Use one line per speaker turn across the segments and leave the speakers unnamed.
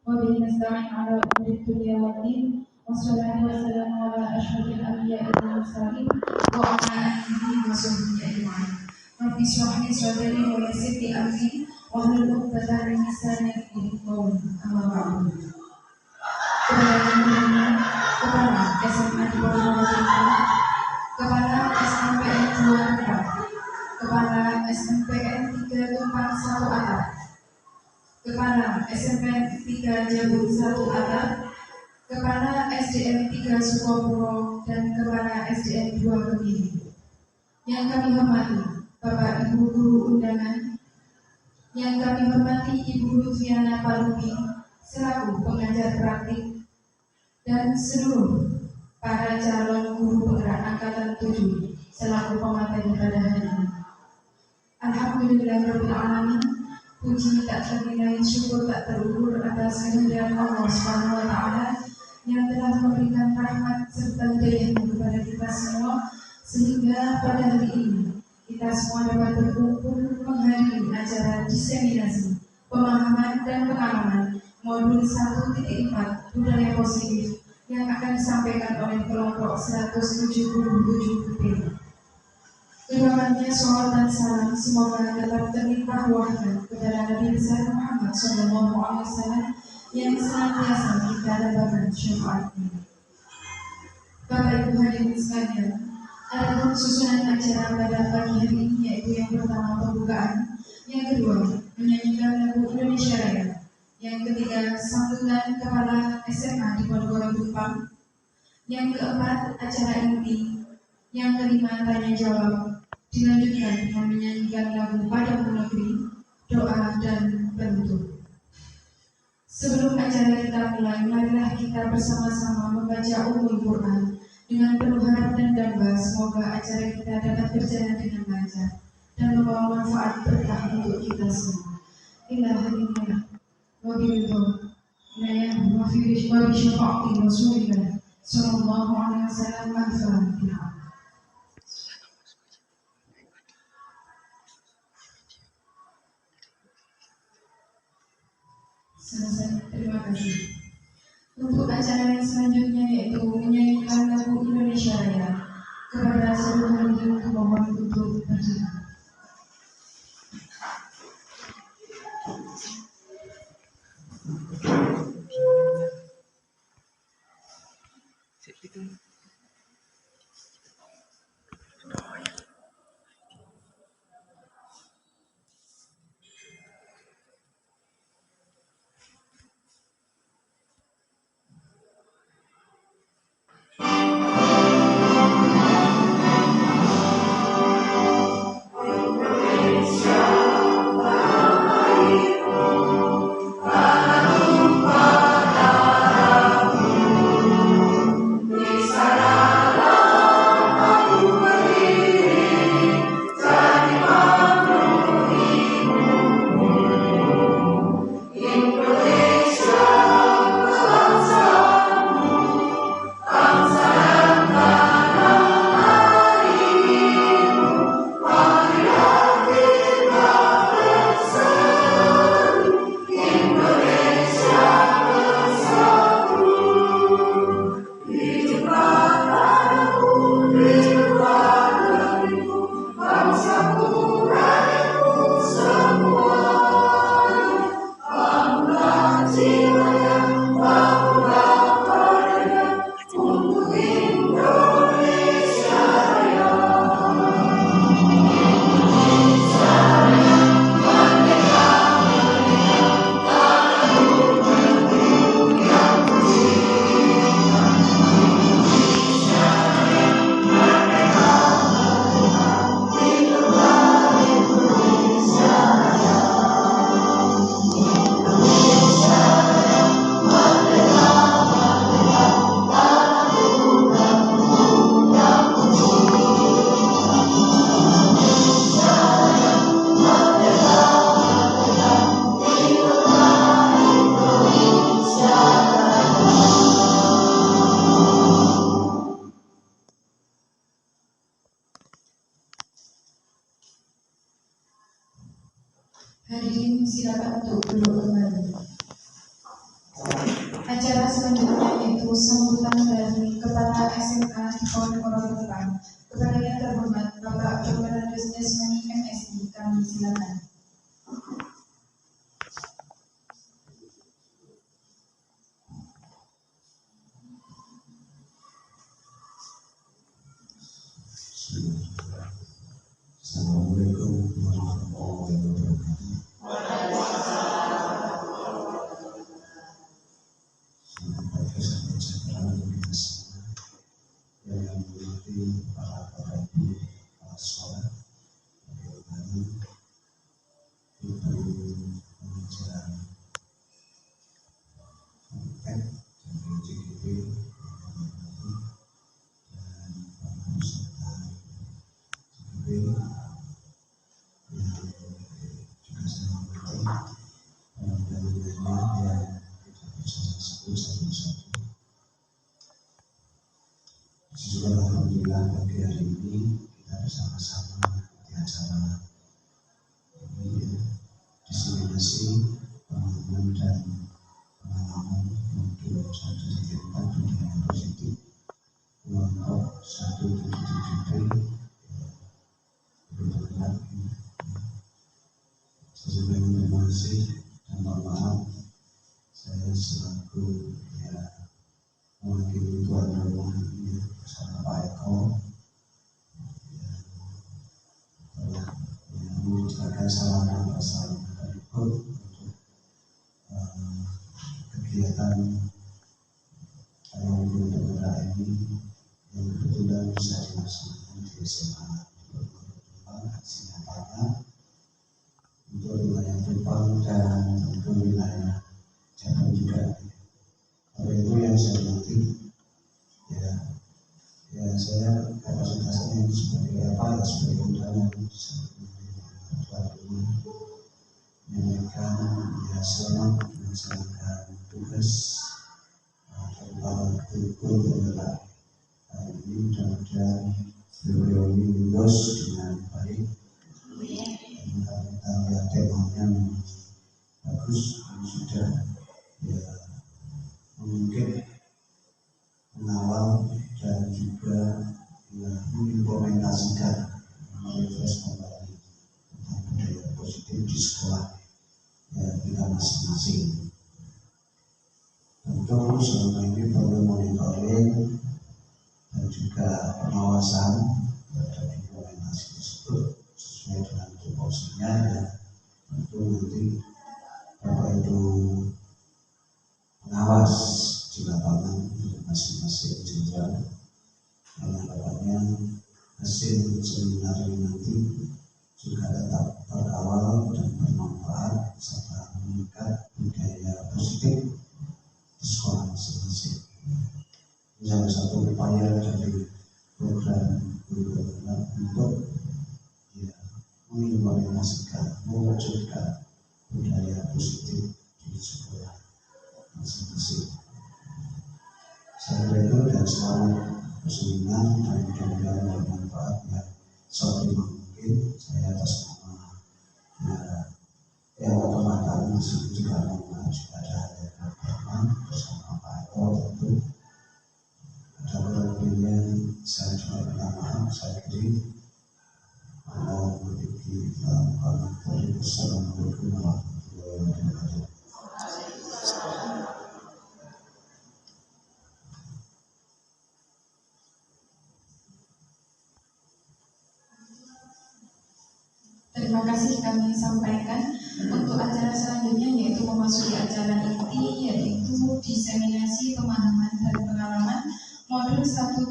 وبه نستعين على أمور الدنيا والدين والصلاة والسلام على أشرف الأنبياء والمرسلين وعلى آله وصحبه أجمعين. رب اشرح لي صدري ويسر لي أمري واحلل عقدة من لساني يفقهوا قولي. أما بعد. Kepala SMA di Purworejo, Kepala SMPN 2 Demak, Kepala SMPN 3 Tumpang 1 Atap, Kepala SMPN 3 Jabut 1 Atap, Kepala SDN 3 Sukopuro, dan Kepala SDN 2 Gemini. Yang kami hormati Bapak Ibu Guru Undangan, yang kami hormati Ibu Lutfiana Palumi selaku pengajar praktik, dan seluruh para calon guru penggerak angkatan 7 selaku pemateri pada hari ini. Alhamdulillahirabbil alamin, puji tak ternilai, syukur tak terukur atas kehadiran Allah Subhanahu wa taala yang telah memberikan rahmat serta hidayah kepada kita semua sehingga pada hari ini kita semua dapat berkumpul menghadiri acara diseminasi pemahaman dan pengalaman modul 1.4 budaya positif yang akan disampaikan oleh kelompok 177 B. Kedepannya sholawat dan salam semoga tetap terlimpah wahyu kepada Nabi besar Muhammad SAW yang senantiasa kita dapatkan syafaatnya. Bapak Ibu hadirin sekalian, adapun susunan acara pada pagi hari ini yaitu yang pertama pembukaan, yang kedua menyanyikan lagu Indonesia Raya, yang ketiga sambutan kepala SMA di Purworejo, yang keempat acara inti, yang kelima tanya jawab, dilanjutkan dengan menyanyikan lagu Padamu Negeri, doa dan penutup. Sebelum acara kita mulai, marilah kita bersama-sama membaca Ummul Quran dengan penuh harap dan damba. Semoga acara kita dapat berjalan dengan lancar dan membawa manfaat berkah untuk kita semua. Ilaha wabillahi wabillahi wabisyafa'ati Rasulillah sallallahu alaihi wasallam. Al-Fatihah. Selesai, terima kasih. Untuk acara yang selanjutnya yaitu menyanyikan lagu Indonesia Raya. Kepada seluruh hadirin mohon untuk berdiri. Bisa yaitu sambutan dari Kepala SMA di Ponorogo Depan. Kepada yang terhormat Bapak Dr. Desmani MSI, kami silakan.
Assalamualaikum warahmatullahi wabarakatuh. Selamat pagi, sahabat sejahtera kita semua yang menghormati para bapak ibu, para sekolah, bagaimana ibu pengajar konten dari JGP dan para peserta JGP yang juga saya hormati dan lainnya yang tidak bisa saya sebut satu-satu. Juga alhamdulillah pagi hari ini kita bersama-sama di acara ini diseminasi pemahaman dan pengalaman untuk 1.4 budaya positif kelompok 177B berbakat. Saya terima kasih dan mohon maaf saya selaku mewakili tuan rumah ini bersama Pak Eko yang telah menyediakan sarana prasarana berikut untuk kegiatan yang negara ini yang kebetulan bisa dilaksanakan di SMA aksi nyatanya untuk wilayah Jepang dan tentu wilayah Jepang juga. Oleh itu yang saya hormati, ya saya kapasitasnya sebagai apa? Sebagai undangan tuan rumah menyampaikan selamat melaksanakan tugas para guru penggerak hari ini. Mudah-mudahan beliau ini lulus dengan baik. Kalau kita lihat temanya memang bagus, sudah mungkin mengawal dan juga mengimplementasikan merefresh kembali tentang budaya positif di sekolah kita masing-masing. Tentu selama ini perlu monitoring dan juga pengawasan terhadap implementasi tersebut sesuai dengan tupoksinya, dan tentu nanti Bapak Ibu pengawas di lapangan untuk masing-masing jenjang. Karena harapannya hasil seminar ini nanti juga tetap terkawal dan bermanfaat serta meningkat budaya positif di sekolah masing-masing. Ini salah satu upaya dari program guru untuk mengimplementasikan, mewujudkan budaya positif di sekolah masing-masing. Saya itu dan selamat berseminar dan mudah-mudahan bermanfaat ya seoptimal mungkin. Saya atas nama yang otomatis masih juga mohon jika ada hal yang berkenan bersama Pak Eko, tentu ada lebihnya saya juga minta maaf. Saya kiri mohon memiliki Assalamualaikum warahmatullahi wabarakatuh.
Terima kasih kami sampaikan. Untuk acara selanjutnya yaitu memasuki acara inti, yaitu diseminasi pemahaman dan pengalaman modul 1.4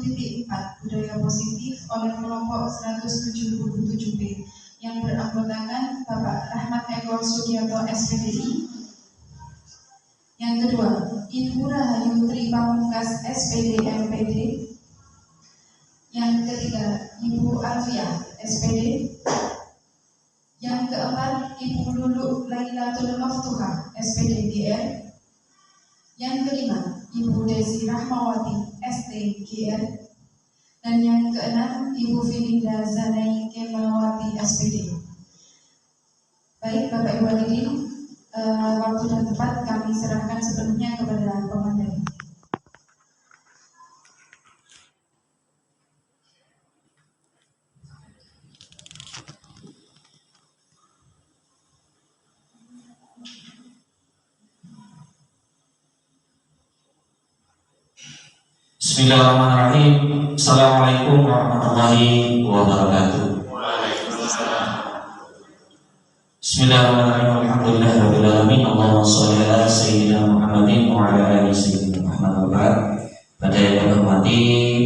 budaya positif oleh kelompok 177B yang beranggotakan Bapak Rahmat Eko Sugiarto SPDI. Yang kedua, Ibu Rahayu Tri Pamungkas SPD MPD. Yang ketiga, Ibu Alfia SPD. Yang keempat, Ibu Lulu Lailatul Maftuha SPD GR. Yang kelima, Ibu Desi Rahmawati ST GR. Dan yang keenam, Ibu Filinda Zanai Kemawati SPD. Baik Bapak Ibu hadirin, waktu dan tempat kami serahkan sepenuhnya kepada pemateri.
Bismillahirrahmanirrahim. Assalamualaikum warahmatullahi wabarakatuh. Bismillahirrahmanirrahim. Alhamdulillahirabbil alamin. Allahumma shalli ala sayyidina Muhammadin wa ala ali sayyidina Muhammad. Pada yang kami hormati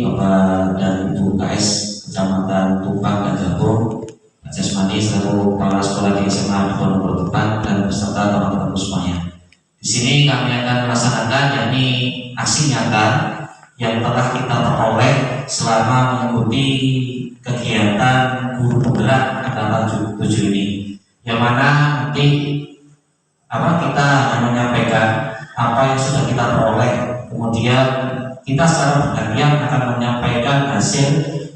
Bapak dan Ibu KS Kecamatan Tumpang dan Jabung, Pak Jasmani selaku kepala sekolah di SMA di Pondok Depan dan beserta teman-teman semuanya. Di sini kami akan melaksanakan yakni aksi nyata yang telah kita peroleh selama mengikuti kegiatan guru penggerak angkatan 7 ini, yang mana nanti kita menyampaikan apa yang sudah kita peroleh, kemudian kita secara bergantian akan menyampaikan hasil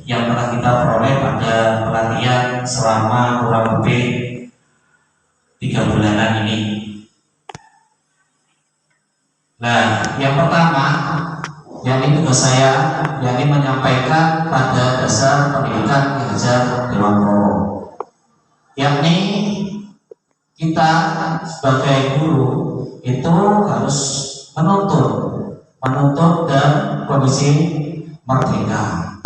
yang telah kita peroleh pada pelatihan selama kurang lebih 3 bulanan ini. Nah, yang pertama, yakni tugas saya, yakni menyampaikan pada dasar pendidikan Ki Hajar Dewantoro, yakni kita sebagai guru itu harus menuntut dan kondisi merdeka,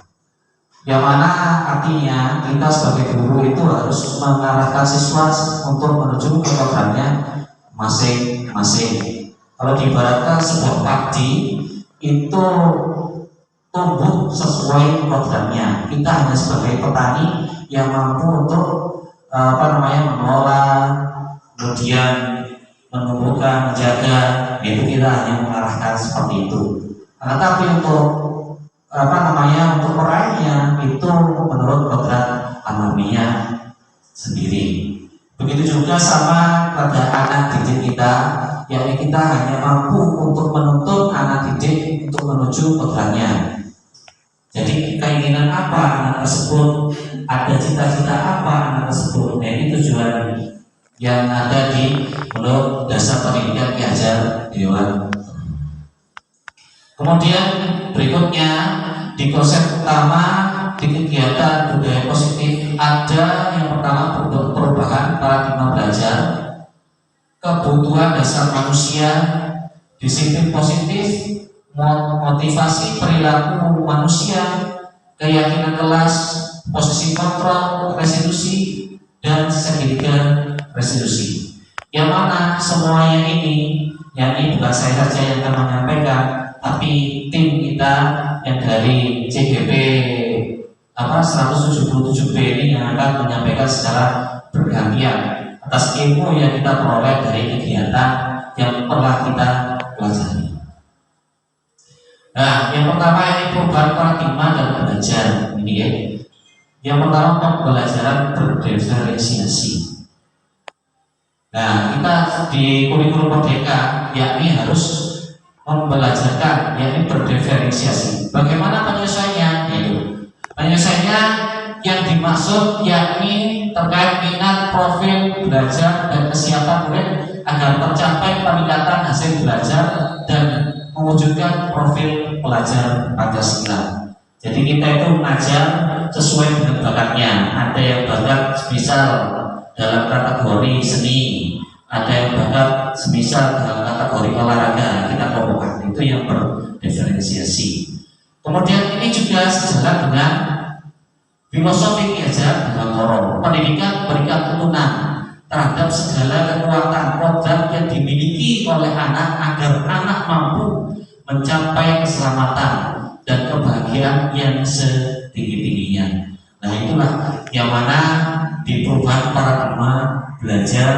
yang mana artinya kita sebagai guru itu harus mengarahkan siswa untuk menuju ke programnya masing-masing. Kalau diibaratkan sebuah padi itu tumbuh sesuai programnya. Kita hanya sebagai petani yang mampu untuk mengelola, kemudian menumbuhkan, menjaga, itu kita hanya mengarahkan seperti itu. Tetapi untuk untuk meraihnya itu menurut program alamiah sendiri. Begitu juga sama pada anak didik kita, yakni kita hanya mampu untuk menuntut anak didik untuk menuju programnya. Jadi keinginan apa anak tersebut, ada cita-cita apa anak tersebut. Nah, ini tujuan yang ada di menurut dasar pendidikan Ki Hajar Dewantoro. Kemudian berikutnya di konsep utama di kegiatan budaya positif ada yang pertama perubahan paradigma belajar, kebutuhan dasar manusia, disiplin positif, motivasi perilaku manusia, keyakinan kelas, posisi kontrol, restitusi, dan segitiga restitusi. Yang mana semuanya ini, yakni bukan saya saja yang akan menyampaikan, tapi tim kita yang dari CGP 177B ini yang akan menyampaikan secara bergantian atas ilmu yang kita peroleh dari kegiatan yang telah kita pelajari. Nah, yang pertama ini perubahan paradigma dalam belajar ini ya. Yang pertama pembelajaran berdiferensiasi. Nah, kita di kurikulum Merdeka yakni harus membelajarkan yakni berdiferensiasi. Bagaimana penyelesaiannya? Penyelesaiannya yang dimaksud yakni terkait minat, profil belajar dan kesiapan murid agar tercapai peningkatan hasil belajar dan mewujudkan profil pelajar Pancasila. Jadi kita itu mengajar sesuai dengan bakatnya. Ada yang bakat semisal dalam kategori seni, ada yang bakat semisal dalam kategori olahraga, kita kelompokkan. Itu yang berdiferensiasi. Kemudian ini juga sejalan dengan filosofi Ki Hajar Dewantoro. Pendidikan berikan turunan terhadap segala kekuatan program yang dimiliki oleh anak agar anak mampu mencapai keselamatan dan kebahagiaan yang setinggi-tingginya. Nah, itulah yang mana di perubahan paradigma belajar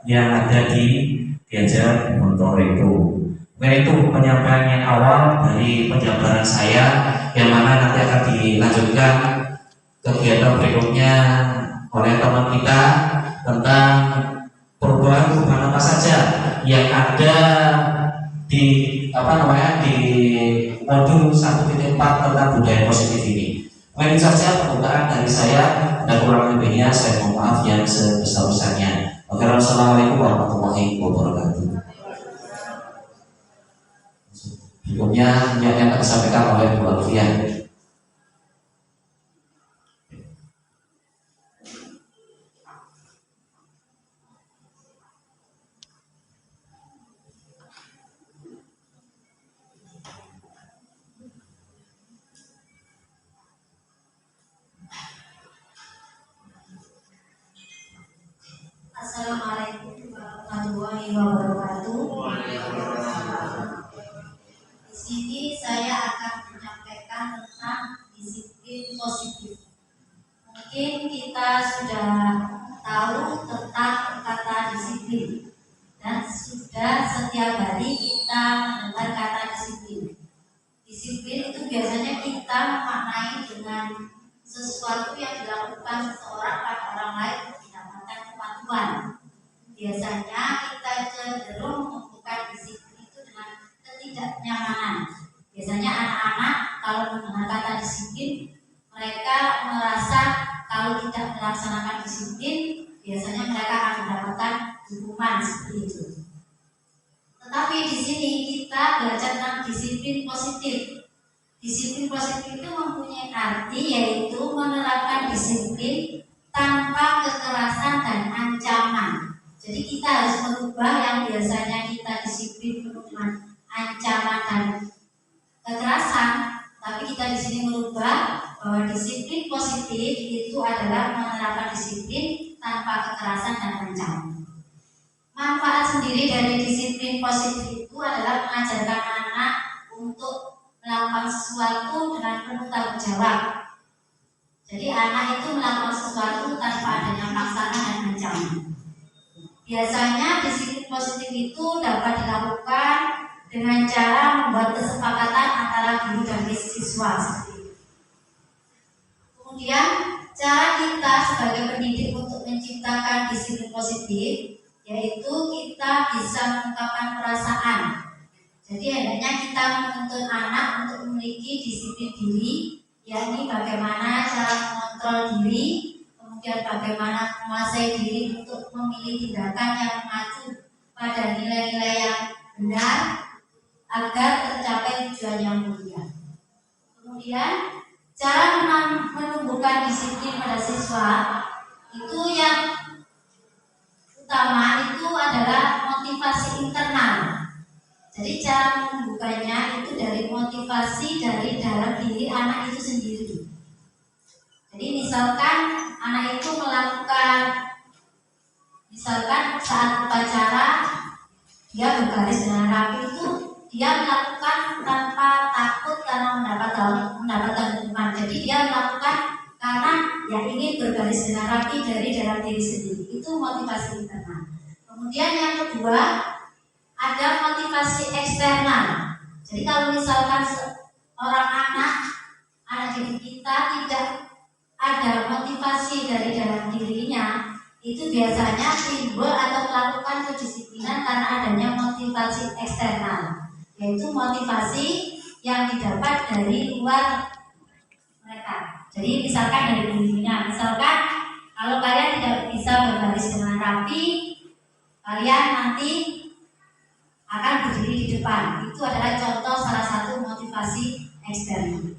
yang ada di Ki Hajar Dewantoro itu. Nah, itu penyampaian yang awal dari penjabaran saya, yang mana nanti akan dilanjutkan kegiatan berikutnya oleh teman kita tentang perubahan apa saja yang ada di di modul 1.4 tentang budaya positif ini. Ini saja pembukaan dari saya, dan kurang lebihnya saya mohon maaf yang sebesar-besarnya. Wassalamualaikum warahmatullahi wabarakatuh. Berikutnya yang akan disampaikan oleh Bu Alfian.
kita mendengar kata disiplin. Disiplin itu biasanya kita memaknai dengan sesuatu yang dilakukan seseorang pada orang lain untuk mendapatkan kepatuhan. Biasanya kita cenderung mengumpulkan disiplin itu dengan ketidaknyamanan. Biasanya anak-anak kalau mendengar kata disiplin, mereka merasa kalau tidak melaksanakan disiplin, biasanya mereka akan mendapatkan hukuman seperti itu. Tetapi di sini kita belajar tentang disiplin positif. Disiplin positif itu mempunyai arti yaitu menerapkan disiplin tanpa kekerasan dan ancaman. Jadi kita harus merubah yang biasanya kita disiplin penuh dengan ancaman dan kekerasan, tapi kita di sini merubah bahwa disiplin positif itu adalah menerapkan disiplin tanpa kekerasan dan ancaman. Manfaat sendiri dari disiplin positif itu adalah mengajarkan anak untuk melakukan sesuatu dengan penuh tanggung jawab. Jadi anak itu melakukan sesuatu tanpa adanya paksaan dan ancaman. Biasanya disiplin positif itu dapat dilakukan dengan cara membuat kesepakatan antara guru dan siswa. Kemudian cara kita sebagai pendidik untuk menciptakan disiplin positif yaitu kita bisa mengungkapkan perasaan. Jadi hendaknya kita menuntun anak untuk memiliki disiplin diri, yakni bagaimana cara mengontrol diri, kemudian bagaimana menguasai diri untuk memilih tindakan yang mengacu pada nilai-nilai yang benar agar tercapai tujuan yang mulia. Kemudian cara menumbuhkan disiplin pada siswa itu yang utama itu adalah motivasi internal. Jadi cara menumbuhkannya itu dari motivasi dari dalam diri anak itu sendiri. Jadi misalkan anak itu misalkan saat upacara dia berbaris dengan rapi itu dia melakukan tanpa takut karena mendapatkan hukuman. Jadi dia melakukan karena yang ingin berbaris dengan rapi dari dalam diri sendiri. Itu motivasi internal. Kemudian yang kedua ada motivasi eksternal. Jadi kalau misalkan seorang anak didik kita tidak ada motivasi dari dalam dirinya, itu biasanya timbul atau melakukan kedisiplinan karena adanya motivasi eksternal, yaitu motivasi yang didapat dari luar mereka. Jadi misalkan dari dirinya, misalkan kalau kalian tidak bisa berbaris dengan rapi, kalian nanti akan berdiri di depan. Itu adalah contoh salah satu motivasi eksternal.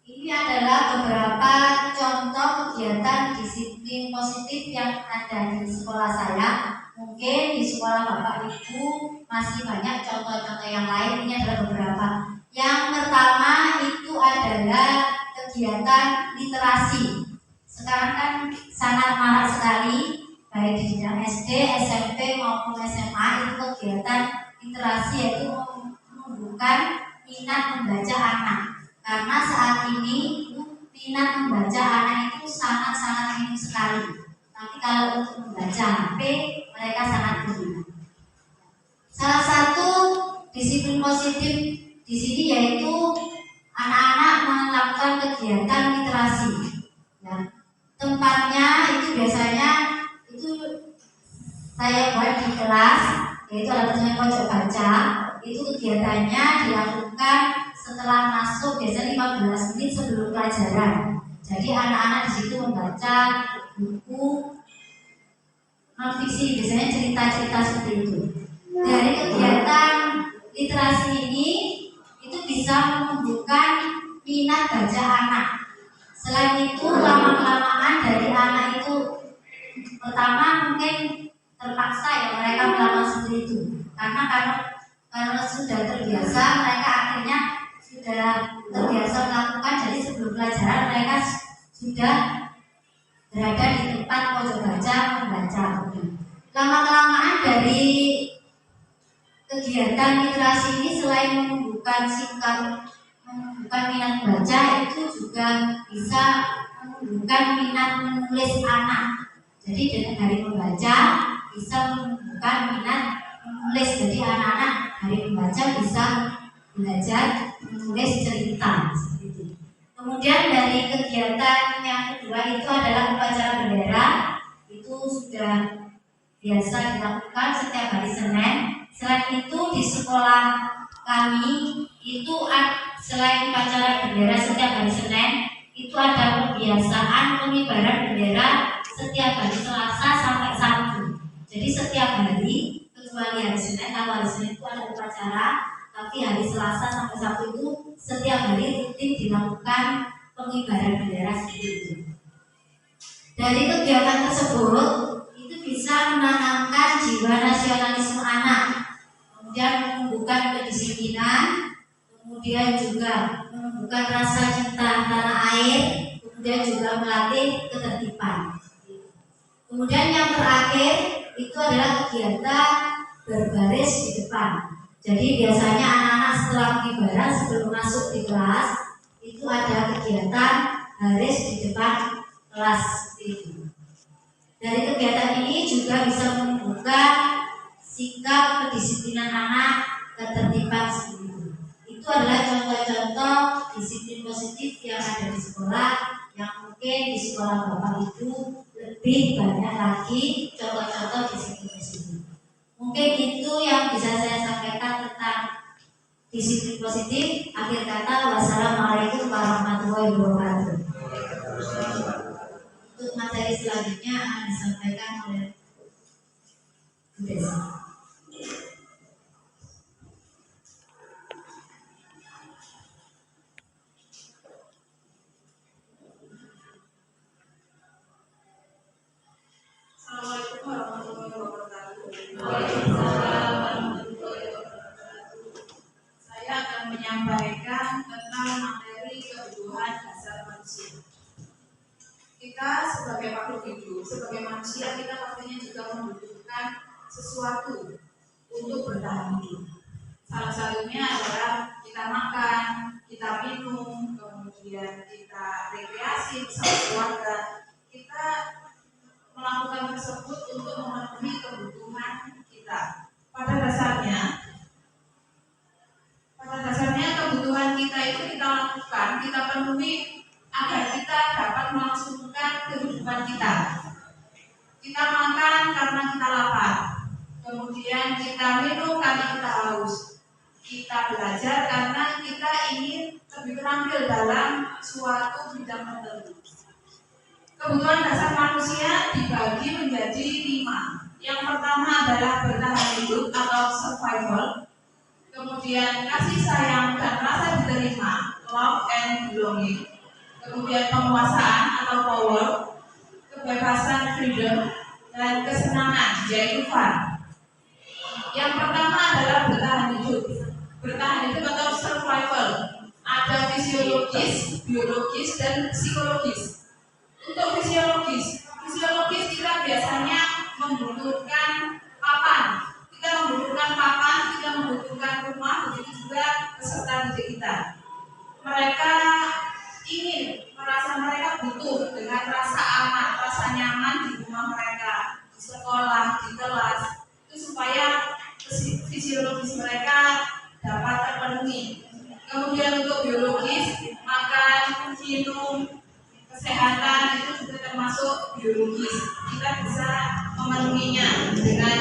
Ini adalah beberapa contoh kegiatan disiplin positif yang ada di sekolah saya. Mungkin di sekolah Bapak Ibu masih banyak contoh-contoh yang lain. Ini adalah beberapa. Yang pertama itu adalah kegiatan literasi. Sekarang kan sangat marak sekali, baik di jenjang SD, SMP maupun SMA itu kegiatan literasi, yaitu menumbuhkan minat membaca anak. Karena saat ini minat membaca anak itu sangat-sangat minim sekali. Tapi kalau untuk membaca HP mereka sangat berminat. Salah satu disiplin positif di sini yaitu anak-anak melakukan kegiatan literasi. Ya. Tempatnya itu biasanya itu saya buat di kelas, yaitu ada tulisan pojok baca. Itu kegiatannya dilakukan setelah masuk biasanya 15 menit sebelum pelajaran. Jadi anak-anak di situ membaca buku non-fiksi, biasanya cerita-cerita seperti itu. Dari kegiatan literasi ini itu bisa menumbuhkan minat baca anak. Selain itu lama-kelamaan dari anak itu pertama mungkin terpaksa ya mereka melakukan seperti itu. Karena sudah terbiasa, mereka akhirnya sudah terbiasa melakukan. Jadi sebelum pelajaran mereka sudah berada di tempat pojok baca membaca. Lama-kelamaan dari kegiatan literasi ini selain menumbuhkan minat baca, itu juga bisa menumbuhkan minat menulis anak. Jadi dengan hari membaca bisa menumbuhkan minat menulis. Jadi anak-anak hari membaca bisa belajar menulis cerita seperti itu. Kemudian dari kegiatan yang kedua itu adalah upacara bendera. Itu sudah biasa dilakukan setiap hari Senin. Selain itu di sekolah kami itu selain upacara bendera setiap hari Senin, itu ada kebiasaan pengibaran bendera setiap hari Selasa sampai Sabtu. Jadi setiap hari kecuali hari Senin, kalau hari Senin itu ada upacara, tapi hari Selasa sampai Sabtu itu setiap hari rutin dilakukan pengibaran bendera seperti itu. Dari kegiatan tersebut itu bisa menanamkan jiwa nasionalisme anak, kemudian menumbuhkan kedisiplinan, kemudian juga menumbuhkan rasa cinta tanah air, kemudian juga melatih ketertiban. Kemudian yang terakhir itu adalah kegiatan berbaris di depan. Jadi biasanya anak-anak setelah pengibaran sebelum masuk di kelas itu ada kegiatan baris di depan kelas itu. Dari kegiatan ini juga bisa menumbuhkan sikap kedisiplinan anak, ketertiban seperti itu. Itu adalah contoh-contoh disiplin positif yang ada di sekolah, yang mungkin di sekolah Bapak itu lebih banyak lagi contoh-contoh disiplin positif. Mungkin itu yang bisa saya sampaikan tentang disiplin positif. Akhir kata, wassalamualaikum warahmatullahi wabarakatuh. Untuk materi selanjutnya akan disampaikan oleh Bu Desi.
Assalamualaikum warahmatullahi wabarakatuh. Saya akan menyampaikan tentang materi kebutuhan dasar manusia. Kita sebagai makhluk hidup, sebagai manusia, kita pastinya juga membutuhkan sesuatu untuk bertahan hidup. Salah satunya adalah kita makan, kita minum, kemudian kita rekreasi bersama keluarga. Kita melakukan tersebut untuk memenuhi kebutuhan kita. Pada dasarnya kebutuhan kita itu kita lakukan, kita penuhi agar kita dapat melangsungkan kehidupan kita. Kita makan karena kita lapar, kemudian kita minum karena kita haus. Kita belajar karena kita ingin lebih terampil dalam suatu bidang tertentu. Kebutuhan dasar manusia dibagi menjadi 5. Yang pertama adalah bertahan hidup atau survival. Kemudian kasih sayang dan rasa diterima, love and belonging. Kemudian penguasaan atau power, kebebasan freedom, dan kesenangan yaitu fun. Yang pertama adalah bertahan hidup. Bertahan hidup atau survival. Ada fisiologis, biologis, dan psikologis. Untuk fisiologis kita biasanya membutuhkan papan. Kita membutuhkan rumah, begitu juga peserta didik kita. Mereka mereka butuh dengan rasa aman, rasa nyaman di rumah mereka, di sekolah, di kelas, itu supaya fisiologis mereka dapat terpenuhi. Kemudian untuk biologis, makan, minum, kesehatan itu juga termasuk biologis. Kita bisa memenuhinya dengan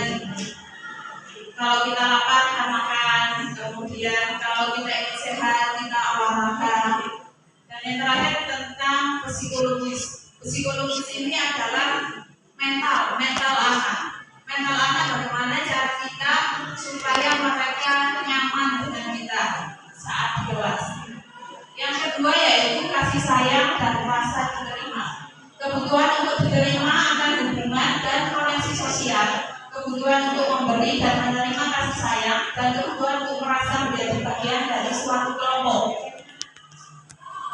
kalau kita lapar kita makan, kemudian kalau kita ingin sehat kita olahraga. Dan yang terakhir tentang psikologis. Psikologis ini adalah mental anak. Mental anak bagaimana cara kita supaya mereka nyaman dengan kita saat di kelas. Yang kedua yaitu kasih sayang dan rasa diterima. Kebutuhan untuk diterima akan hubungan dan koneksi sosial. Kebutuhan untuk memberi dan menerima kasih sayang, dan kebutuhan untuk merasa menjadi bagian dari suatu kelompok.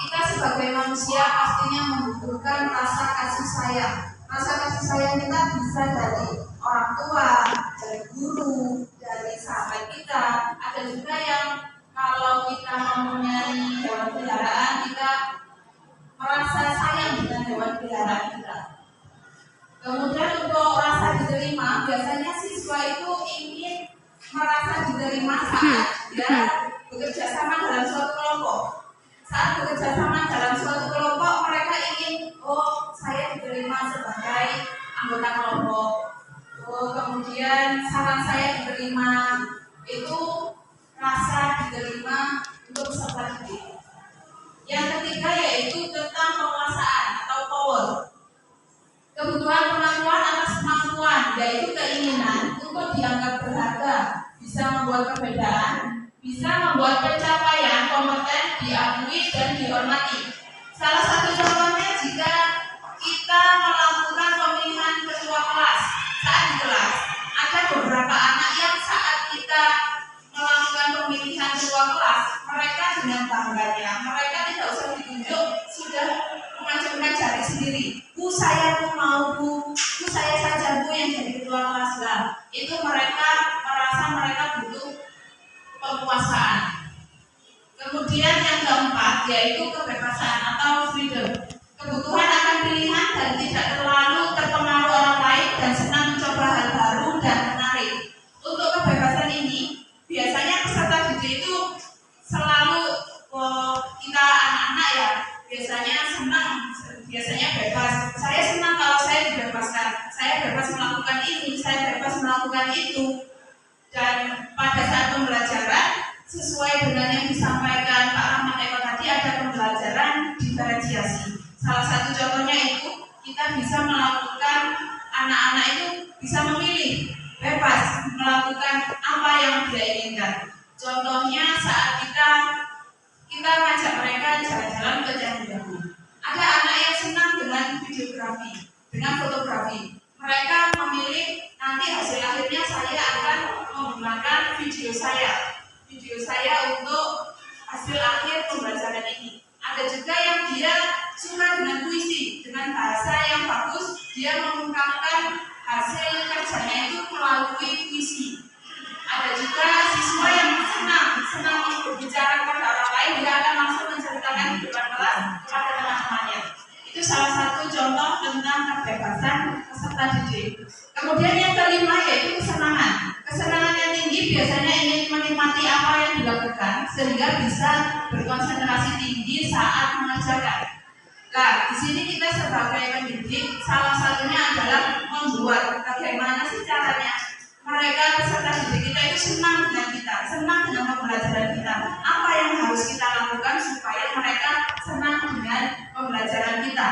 Kita sebagai manusia pastinya membutuhkan rasa kasih sayang. Rasa kasih sayang kita bisa dari orang tua, dari guru, dari sahabat kita. Ada juga yang kalau kita mempunyai hewan peliharaan, kita merasa sayang dengan hewan peliharaan kita. Kemudian biasanya siswa itu ingin merasa diterima saat dia bekerja sama dalam suatu kelompok. Saat bekerja sama dalam suatu kelompok, mereka ingin, oh saya diterima sebagai anggota kelompok. Oh, kemudian saran saya diterima, itu rasa diterima untuk peserta didik. Yang ketiga yaitu tentang penguasaan atau power. Kebutuhan pengakuan atas kemampuan, yaitu keinginan untuk dianggap berharga, bisa membuat perbedaan, bisa membuat pencapaian kompeten diakui dan dihormati. Salah satu contohnya jika kita melakukan pemilihan ketua kelas. Saat di kelas ada beberapa anak yang saat kita melakukan pemilihan ketua kelas, mereka dengan bangganya, mereka tidak usah ditunjuk, sudah mengacungkan jari sendiri. Bu, saya pun mau bu saya saja bu yang jadi ketua kelas lah. Itu mereka merasa mereka butuh penguasaan. Kemudian yang keempat yaitu kebebasan atau freedom. Kebutuhan akan pilihan dan tidak terlalu terpengaruh orang lain dan senang mencoba hal baru dan menarik. Untuk kebebasan ini biasanya peserta didik itu selalu kita anak-anak ya biasanya senang, biasanya bebas. Saya senang kalau saya dibebaskan. Saya bebas melakukan ini, saya bebas melakukan itu. Dan pada saat pembelajaran sesuai dengan yang disampaikan Pak Rahmat Eko tadi, ada pembelajaran diferensiasi. Salah satu contohnya itu kita bisa melakukan, anak-anak itu bisa memilih bebas melakukan apa yang dia inginkan. Contohnya saat kita ngajak mereka jalan-jalan ke Candi. Ada anak yang senang dengan videografi, dengan fotografi. Mereka memilih nanti hasil akhirnya saya akan menggunakan video saya untuk hasil akhir pembelajaran ini. Ada juga yang dia suka dengan puisi, dengan bahasa yang bagus, dia mengungkapkan hasil kerjanya itu melalui puisi. Ada juga siswa yang senang berbicara kepada orang lain, dia akan langsung menceritakan di depan kelas kepada teman-temannya. Itu salah satu contoh tentang kebebasan peserta didik. Kemudian yang kelima yaitu kesenangan. Kesenangan yang tinggi biasanya ingin menikmati apa yang dilakukan sehingga bisa berkonsentrasi tinggi saat mengerjakan. Nah, di sini kita sebagai pendidik salah satunya adalah membuat bagaimana sih caranya mereka peserta didik kita itu senang dengan kita, senang dengan pembelajaran kita. Apa yang harus kita lakukan supaya mereka senang dengan pembelajaran kita?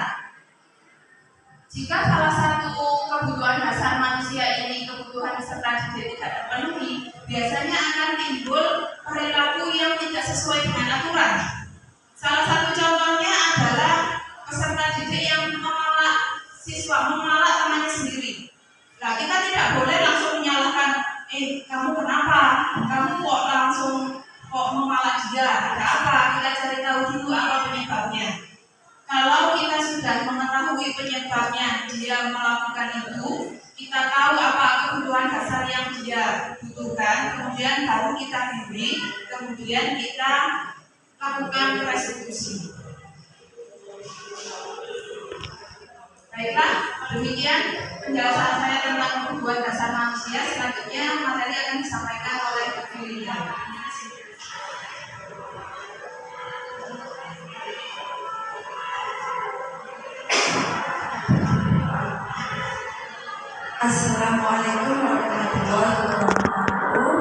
Jika salah satu kebutuhan dasar manusia ini, kebutuhan peserta didik tidak terpenuhi, biasanya akan timbul perilaku yang tidak sesuai dengan aturan. Salah satu contohnya adalah peserta didik yang memalak siswa, memalak temannya sendiri. Nah, kita tidak boleh langsung menyalahkan, kamu kenapa? Kamu kok langsung memalak dia? Ada apa? Kita cari tahu dulu apa penyebabnya. Kalau kita sudah mengetahui penyebabnya dia melakukan itu, kita tahu apa kebutuhan dasar yang dia butuhkan, kemudian baru kita beri, kemudian kita lakukan restitusi. Baiklah, demikian penjelasan saya tentang kebutuhan dasar manusia. Selanjutnya materi akan disampaikan oleh Bu Filia.
Assalamualaikum warahmatullahi wabarakatuh.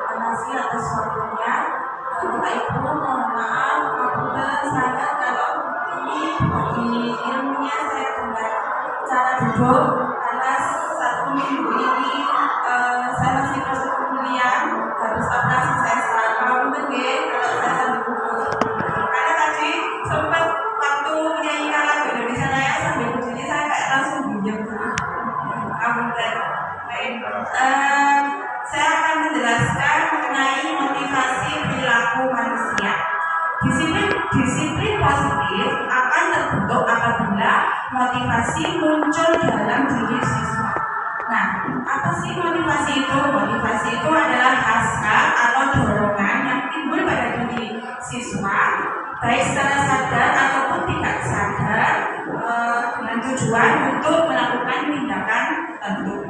Terima kasih atas waktunya. Bapak Ibu, mohon maaf apabila saya kalau ini bagi ilmunya saya dengan cara duduk karena satu minggu ini saya masih proses pemulihan, harus operasi saya selama mungkin kalau saya sambil duduk. Karena tadi sempat waktu menyanyikan lagu Indonesia Raya sambil berdiri saya kayak langsung diam dulu. Saya akan menjelaskan mengenai motivasi perilaku manusia. Disiplin positif akan terbentuk apabila motivasi muncul dalam diri siswa. Nah, apa sih motivasi itu? Motivasi itu adalah hasrat atau dorongan yang timbul pada diri siswa baik secara sadar ataupun tidak sadar dengan tujuan untuk melakukan tindakan tertentu.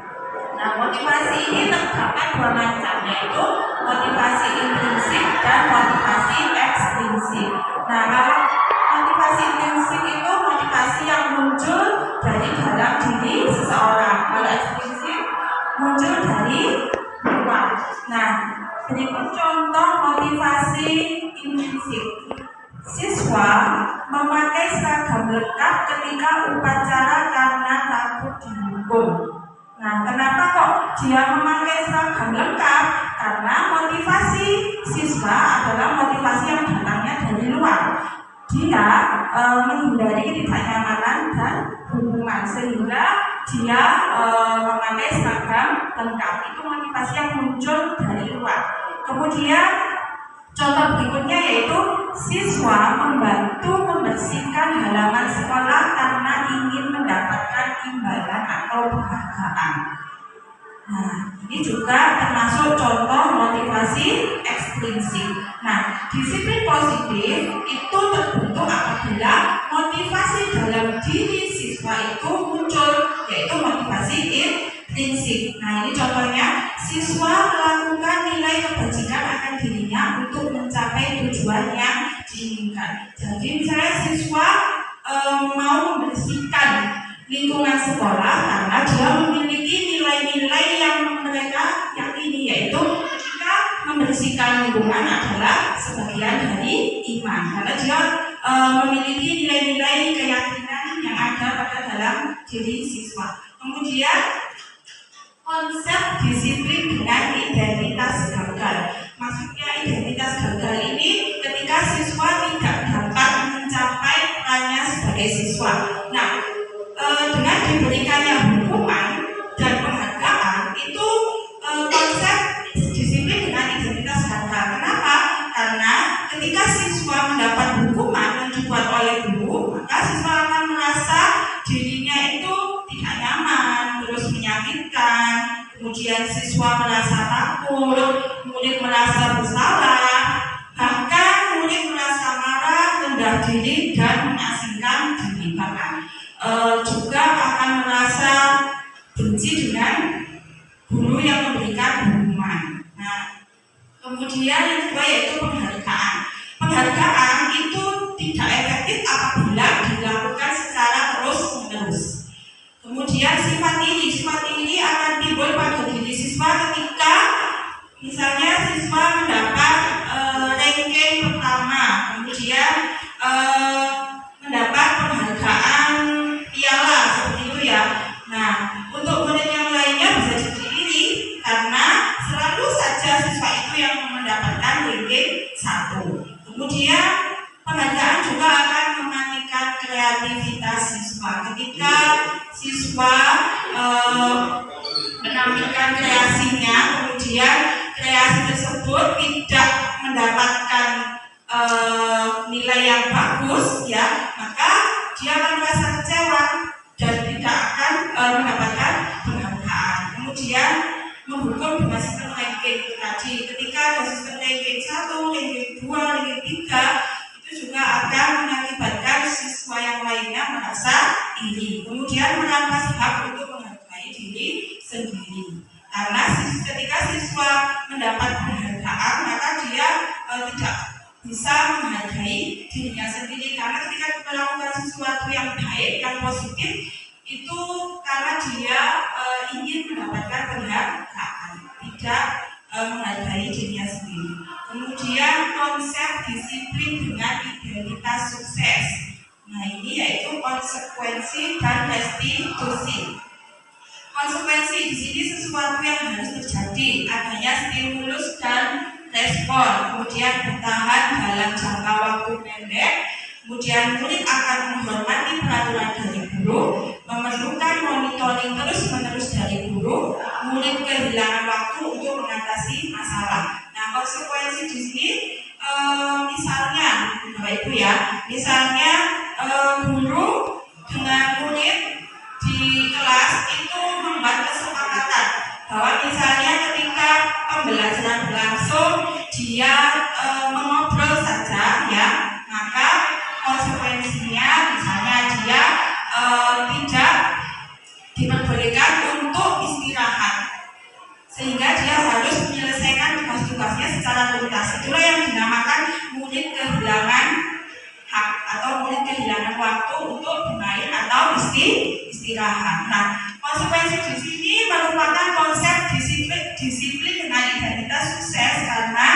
Nah, motivasi ini terdapat dua macam, yaitu motivasi intrinsik dan motivasi ekstrinsik. Nah, kalau motivasi intrinsik itu motivasi yang muncul dari dalam diri seseorang. Kalau ekstrinsik muncul dari luar. Nah, berikut contoh motivasi intrinsik. Siswa memakai seragam lengkap ketika upacara karena takut dihukum. Nah, kenapa kok dia memakai seragam lengkap? Karena motivasi siswa adalah motivasi yang datangnya dari luar. Dia menghindari ketidaknyamanan dan hukuman, sehingga dia memakai seragam lengkap. Itu motivasi yang muncul dari luar. Kemudian contoh berikutnya yaitu siswa membantu membersihkan halaman sekolah karena ingin mendapatkan imbalan atau penghargaan. Nah, ini juga termasuk contoh motivasi ekstrinsik. Nah, disiplin positif itu terbentuk apabila motivasi dalam diri siswa itu muncul, yaitu motivasi intrinsik. Nah, ini contohnya, siswa melakukan nilai kebajikan akan dirinya untuk mencapai tujuan yang diinginkan. Jadi misalnya siswa mau membersihkan lingkungan sekolah karena dia memiliki nilai-nilai yang mereka yakini, yaitu ketika membersihkan lingkungan adalah sebagian dari iman, karena dia memiliki nilai-nilai keyakinan yang ada pada dalam diri siswa. Kemudian konsep disiplin dengan identitas gagal. Maksudnya identitas gagal ini ketika siswa tidak dapat mencapai perannya sebagai siswa. Nah, dengan diberikannya hukuman dan penghargaan itu konsep disiplin dengan identitas gagal. Kenapa? Karena ketika siswa mendapat hukuman yang dibuat oleh guru, maka siswa akan merasa dirinya itu tidak nyaman, terus menyakitkan. Kemudian siswa merasa takut, murid merasa bersalah, bahkan murid merasa marah, rendah diri dan mengasingkan diri. Bahkan juga akan merasa benci dengan guru yang memberikan hukuman. Nah, kemudian yang kedua yaitu penghargaan. Penghargaan itu tidak efektif apabila dilakukan secara terus-menerus. Kemudian sifat ini akan timbul pada diri siswa ketika misalnya siswa mendapat ranking pertama, kemudian mendapat penghargaan piala seperti itu ya. Nah, untuk murid yang lainnya bisa dipilih karena selalu saja siswa itu yang mendapatkan ranking 1. Kemudian penghargaan juga akan mematikan kreativitas siswa. Ketika siswa menampilkan kreasinya, kemudian kreasi tersebut tidak mendapatkan nilai yang bagus, ya, maka dia akan merasa kecewa dan tidak akan mendapatkan penghargaan. Kemudian menghukum dengan sistem ranking tadi. Ketika ada sistem ranking 1, ranking 2, ranking 3, itu juga akan mengakibatkan siswa yang lainnya merasa iri. Kemudian merampas hak untuk menghargai diri sendiri. Karena ketika siswa mendapat penghargaan, maka dia tidak bisa menghargai dirinya sendiri. Karena ketika kita melakukan sesuatu yang baik, yang positif, itu karena dia ingin mendapatkan penghargaan, tidak menghargai dirinya sendiri. Kemudian konsep disiplin dengan identitas sukses. Nah, ini yaitu konsekuensi dan restitusi. Konsekuensi di sini sesuatu yang harus terjadi, adanya stimulus dan respon, kemudian bertahan dalam jangka waktu pendek. Kemudian murid akan menghormati peraturan dari guru, memerlukan monitoring terus-menerus dari guru, murid kehilangan waktu untuk mengatasi masalah. Nah, konsekuensi di sini misalnya, Bapak Ibu ya, misalnya guru dengan murid di kelas itu membuat kesepakatan bahwa misalnya ketika pembelajaran berlangsung dia mengobrol saja, ya, maka
diperbolehkan untuk istirahat, sehingga dia harus menyelesaikan tugas-tugasnya secara tuntas. Itulah yang dinamakan murid kehilangan hak atau murid kehilangan waktu untuk bermain atau istirahat. Nah, konsekuensi di sini merupakan konsep disiplin dengan identitas sukses, karena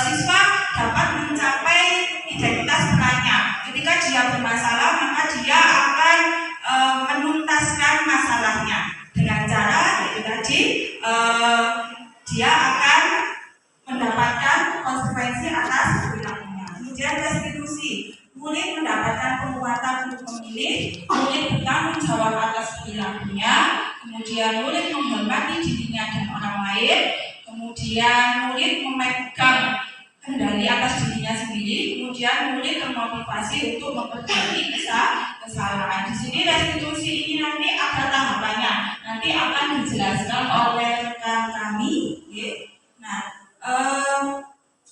siswa dapat mencapai identitas perannya. Ketika dia bermasalah, maka dia akan menuntaskan masalahnya dengan cara itu tadi, dia akan mendapatkan konsekuensi atas perilakunya. Kemudian restitusi, murid mendapatkan penguatan untuk memilih, murid bertanggung jawab atas perilakunya, kemudian murid menghormati dirinya dan orang lain, kemudian murid memegang kendali atas dirinya sendiri, kemudian murid termotivasi untuk memperbaiki kesalahan. Di sini restitusi ini nanti ada tahapannya, nanti akan dijelaskan oleh rekan kami. Nah,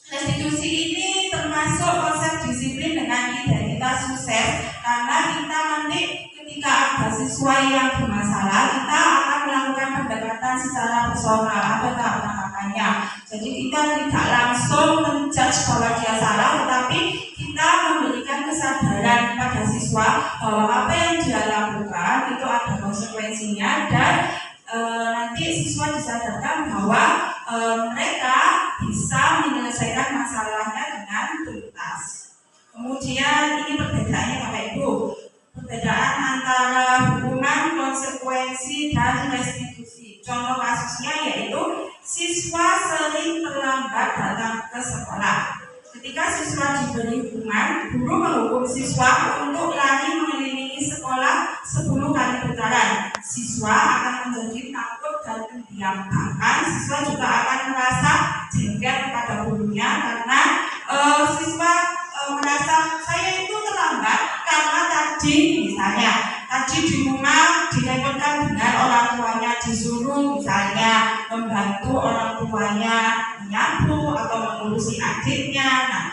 restitusi ini termasuk konsep disiplin dengan identitas sukses, karena kita nanti ketika ada siswa yang bermasalah, kita akan melakukan pendekatan secara personal, ada tahapan-tahapannya. Jadi kita tidak langsung menjudge bahwa dia salah, tetapi kita memberikan kesadaran pada siswa bahwa apa yang dia lakukan itu ada konsekuensinya, dan nanti siswa disadarkan bahwa mereka bisa menyelesaikan masalahnya dengan tuntas. Kemudian ini perbedaannya Bapak Ibu, perbedaan antara hukuman, konsekuensi, dan restitusi. Contoh kasusnya yaitu siswa sering terlambat datang ke sekolah. Ketika siswa diberi hukuman, guru menghukum siswa untuk lari mengelilingi sekolah 10 kali putaran. Siswa akan menjadi takut dan pendiam. Bahkan siswa juga akan merasa jengkel kepada gurunya, karena siswa merasa saya itu terlambat karena tadi misalnya di rumah direpotkan dengan orang tuanya, disuruh misalnya membantu orang tuanya menyapu atau mengurusi adiknya. Nah,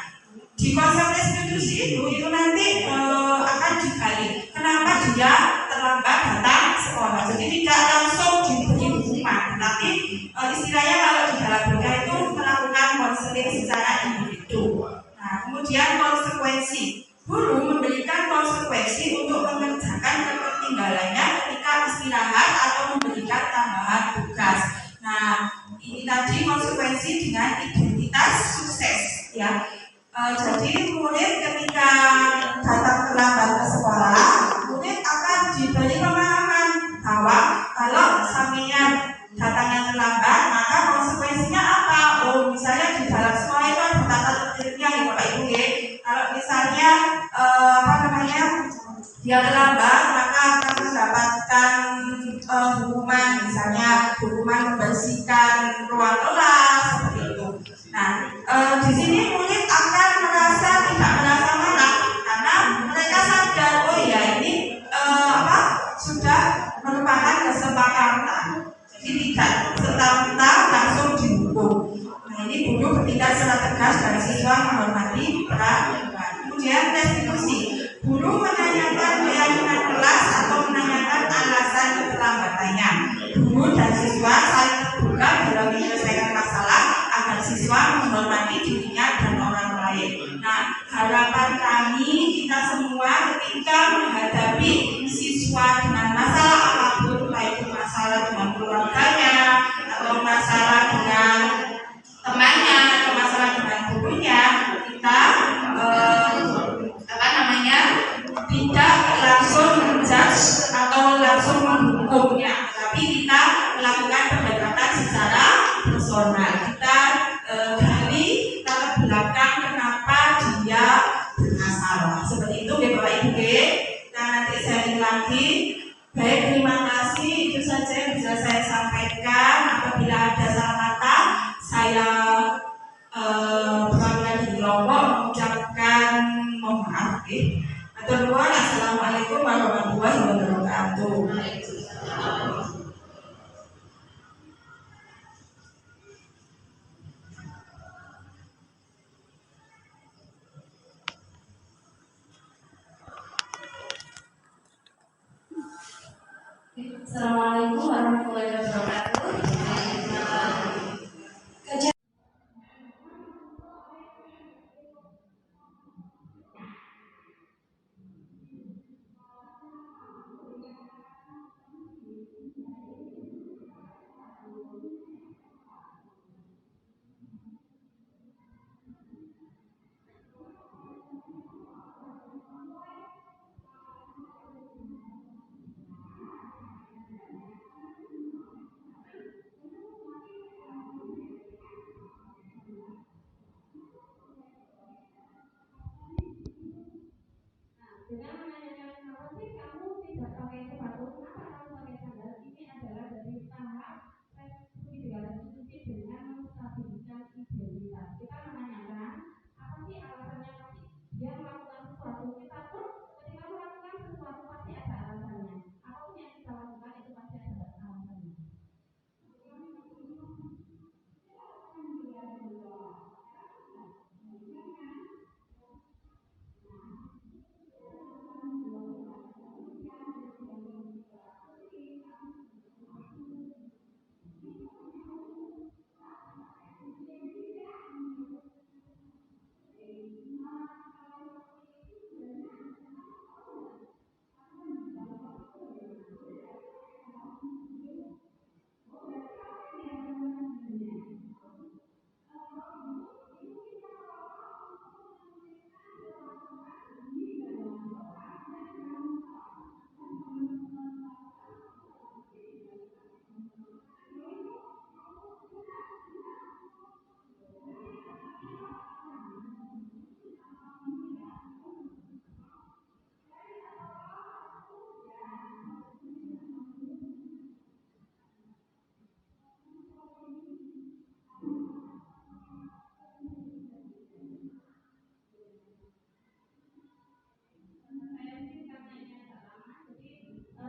di konsep restitusi itu nanti akan digali kenapa dia terlambat datang sekolah. Jadi tidak langsung diberi hukuman, tapi istilahnya kalau di dalam BK itu melakukan konseling secara individu. Nah, kemudian konsekuensi, guru memberikan konsekuensi untuk mengerjakan ketertinggalannya ketika istirahat atau memberikan tambahan tugas. Nah, ini tadi konsekuensi dengan identitas sukses, ya. Jadi murid ketika datang terlambat ke sekolah, murid akan diberi pemahaman bahwa kalau sampeyan datangnya terlambat, maka konsekuensinya apa? Oh, misalnya di dalam sekolah itu ada tata tertibnya ya Bapak Ibu ya. Kalau misalnya dia terlambat, maka akan mendapatkan hukuman, misalnya hukuman membersihkan ruang kelas seperti itu. Nah, di sini murid akan merasa tidak merasa marah karena mereka sadar, oh ya ini sudah merupakan kesepakatan. Jadi tidak serta-merta langsung dihukum. Nah, ini guru bertindak secara tegas dan siswa menghormati peraturan. Kemudian restitusi, guru menanyakan keyakinan kelas atau menanyakan alasan keterlambatannya. Guru dan siswa saling terbuka dalam menyelesaikan masalah agar siswa menghormati dirinya dan orang lain. Nah, harapan kami kita semua ketika menghadapi siswa dengan masalah apapun, baik itu masalah dengan keluarganya atau masalah dengan temannya atau masalah dengan gurunya, kita tidak langsung menjudge atau langsung menghukumnya, tapi kita melakukan pendekatan secara personal. Kita gali latar belakang kenapa dia bermasalah. Seperti itu ya Bapak Ibu. Nah, nanti saya lagi. Baik, terima kasih. Itu saja yang bisa saya sampaikan. Apabila ada salah kata, saya perwakilan dari Lombok mengucapkan mohon maaf. Assalamualaikum warahmatullahi wabarakatuh.
Assalamualaikum warahmatullahi wabarakatuh.
Dengan menanyakan kenapa sih kamu tidak pakai sepatu, kenapa kamu pakai sandal? Ini adalah dari tahap segala diskusi dengan menstabilkan identitas. Kita menanyakan apa sih alasannya pasti dia melakukan sesuatu. Kita pun ketika melakukan sesuatu pasti ada alasannya. Apapun yang kita lakukan itu pasti ada alasannya.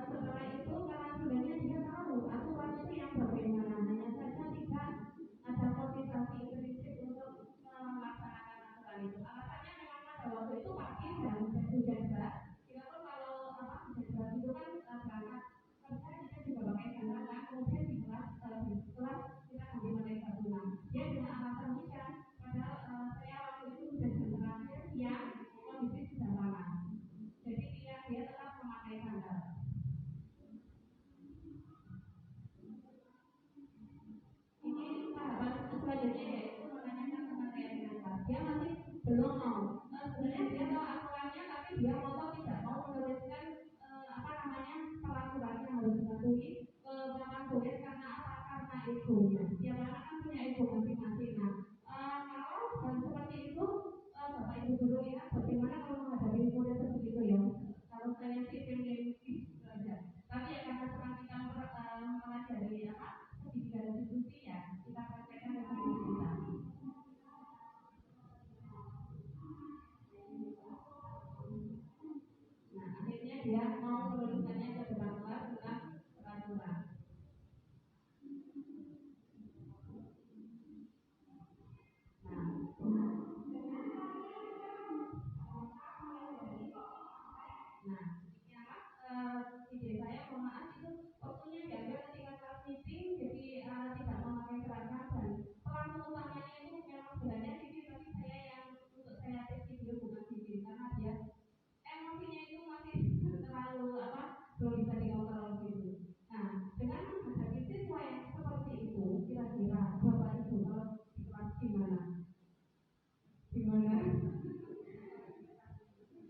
Setelah itu karena sebenarnya dia tahu aturan itu yang bagaimana, hanya saja tidak ada motivasi intrinsik untuk melaksanakan aturan itu. Alasannya memang pada waktu itu pagi dan hujan deras. Kita tuh kalau hujan deras itu kan berangkat kerja kita juga pakai sandal kan, kemudian di kelas kita ganti pakai sepatu. Dia dengan alasan hujan, padahal saya waktu itu sudah jam terakhir siang, kondisi sudah panas. Jadi dia tetap memakai sandal. Ini tahapan selanjutnya yaitu menanyakan pemakaian sandal. Dia masih belum mau. Sebenarnya dia tahu aturannya, tapi dia mau tidak mau menuliskan peraturan yang harus dipatuhi ke papan tulis karena apa? Karena egonya. Tiap anak kan punya ego masing-masing. Kalau seperti itu, Bapak Ibu guru lihat bagaimana kalau menghadapi murid seperti itu ya. Kalau saya sih pengen belajar, tapi ya karena sekarang kita mempelajari pendidikan institusi ya, kita praktekkan dengan diri kita. Nah, akhirnya dia mau menuliskannya ke depan kelas tentang peraturan. Ide saya mohon maaf itu waktunya diambil ketika kelas meeting, jadi tidak memakai seragam dan pelaku utamanya itu memang sebenarnya Vivi, tapi saya yang untuk saya tes video bukan Vivi karena dia emosinya itu masih terlalu belum bisa dikontrol gitu. Nah, dengan menghadapi siswa yang seperti itu, kira-kira Bapak Ibu kalau di kelas gimana? Gimana?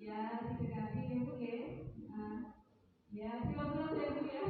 Ya, didekati ya Bu ya. Ya, silakan ya Bu ya.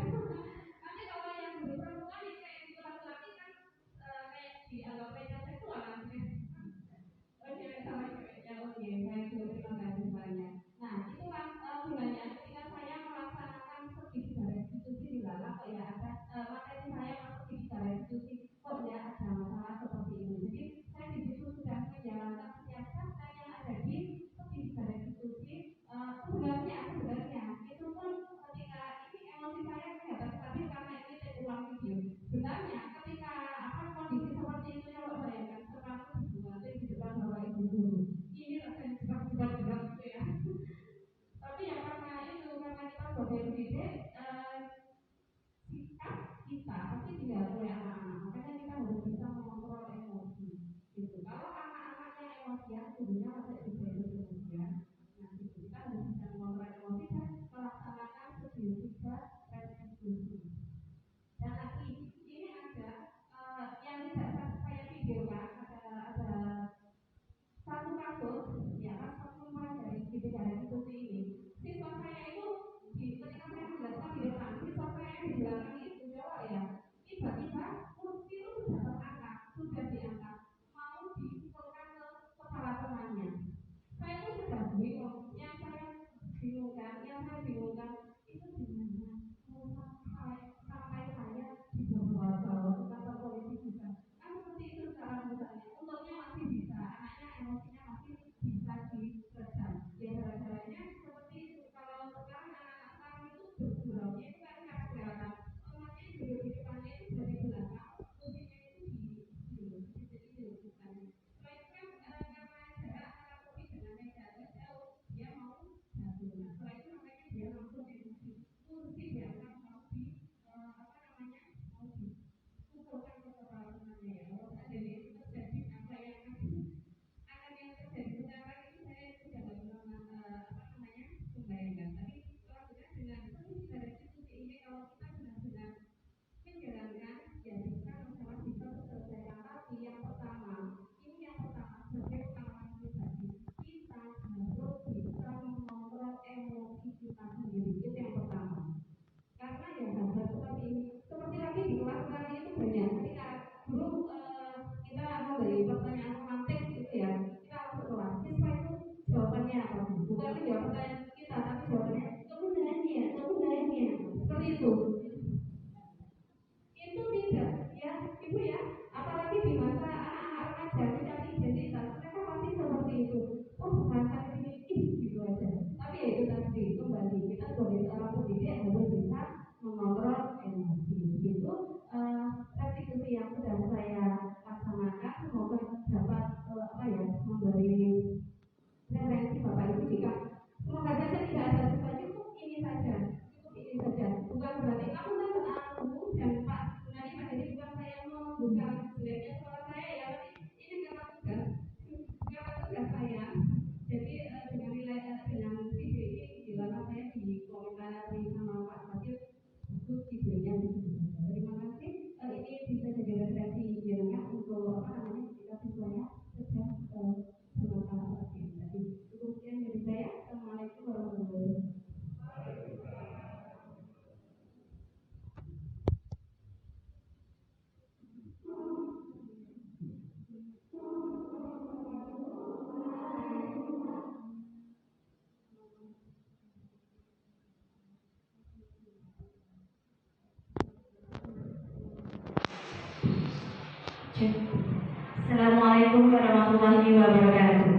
Assalamualaikum warahmatullahi wabarakatuh.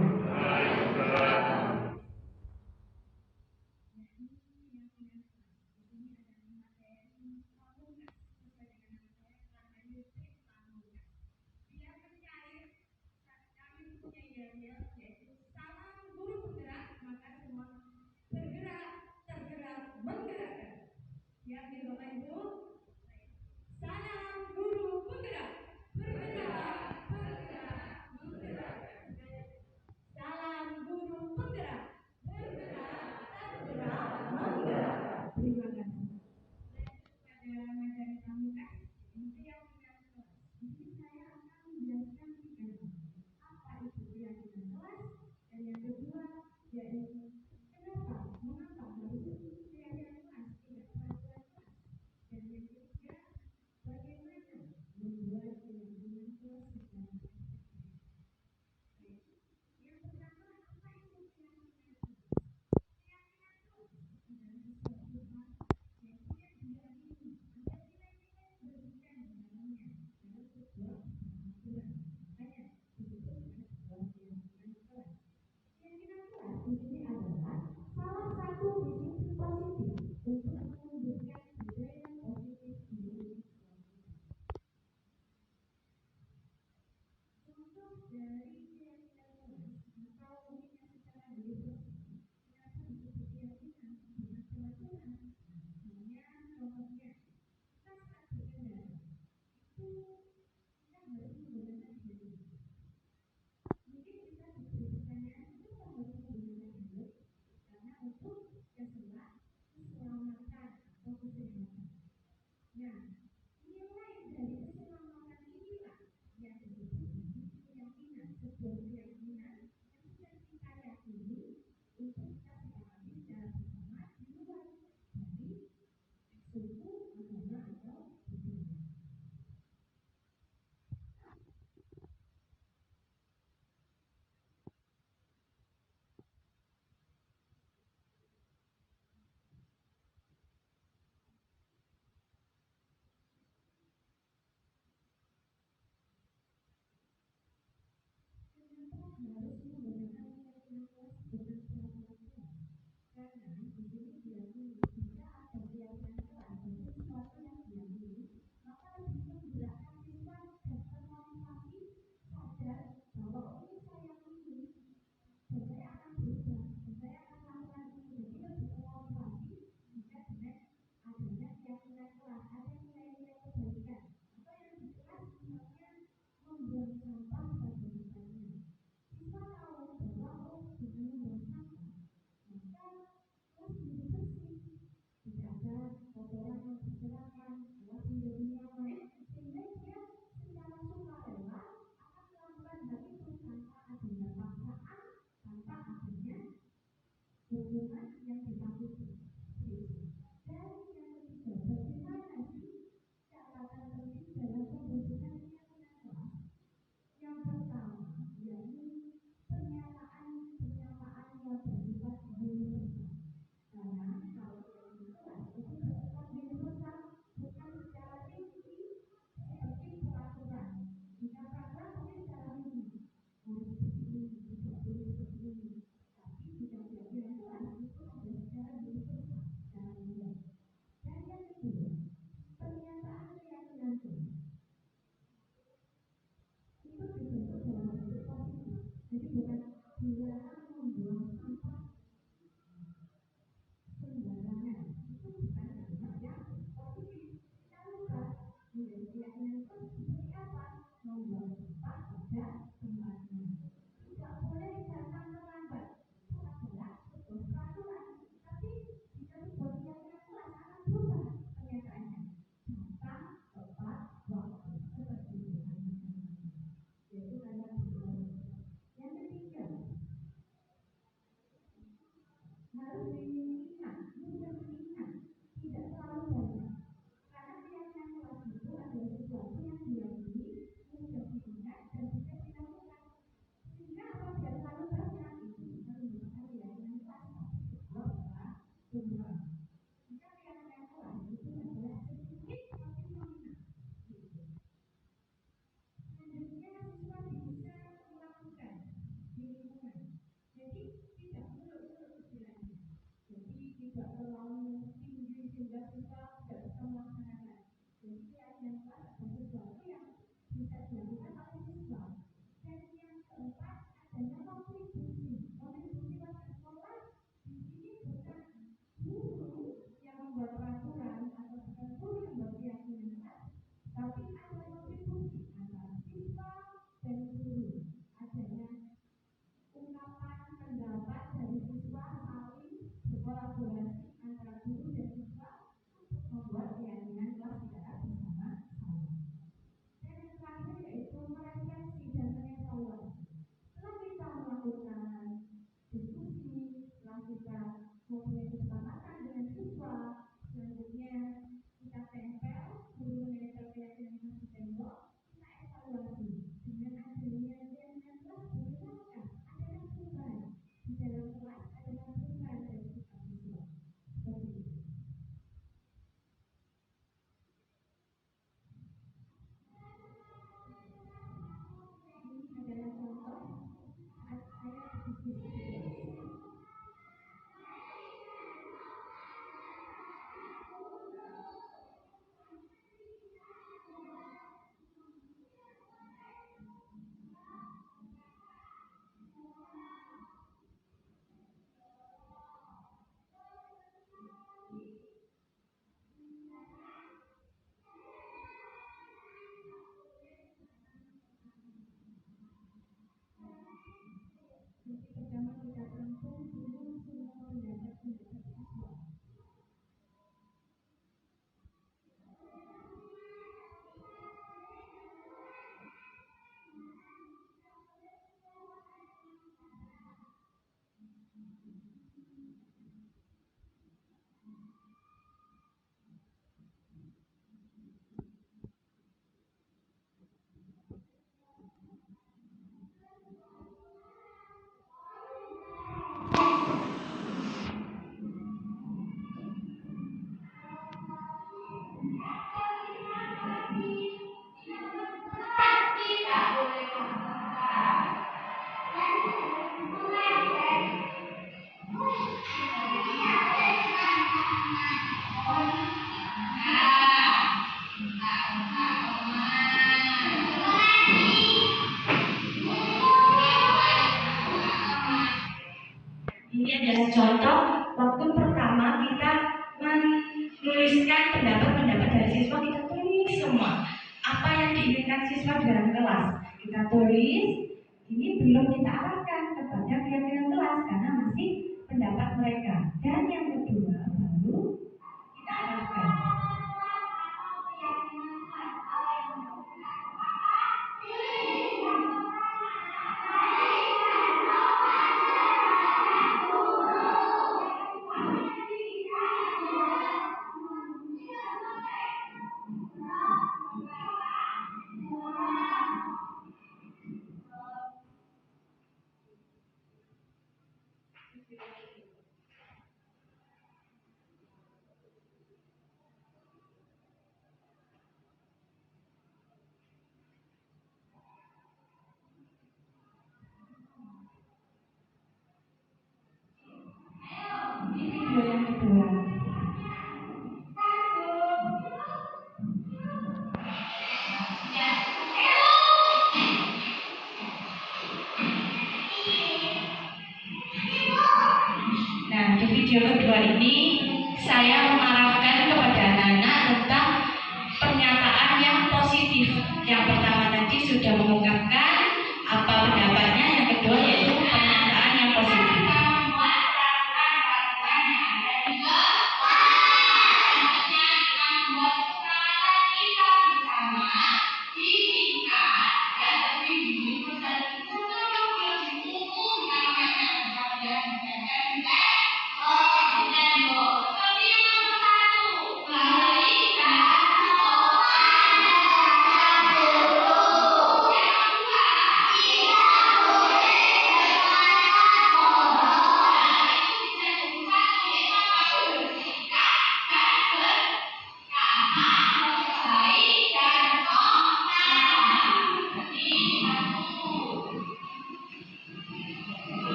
Kita tulis, ini belum kita arahkan kepada keyakinan kelas karena masih pendapat mereka. Dan yang kedua baru kita arahkan. Nah, di video kedua ini saya mengarahkan kepada anak-anak tentang pernyataan yang positif. Yang pertama tadi sudah mengungkapkan apa pendapatnya, yang kedua yaitu pernyataan yang positif.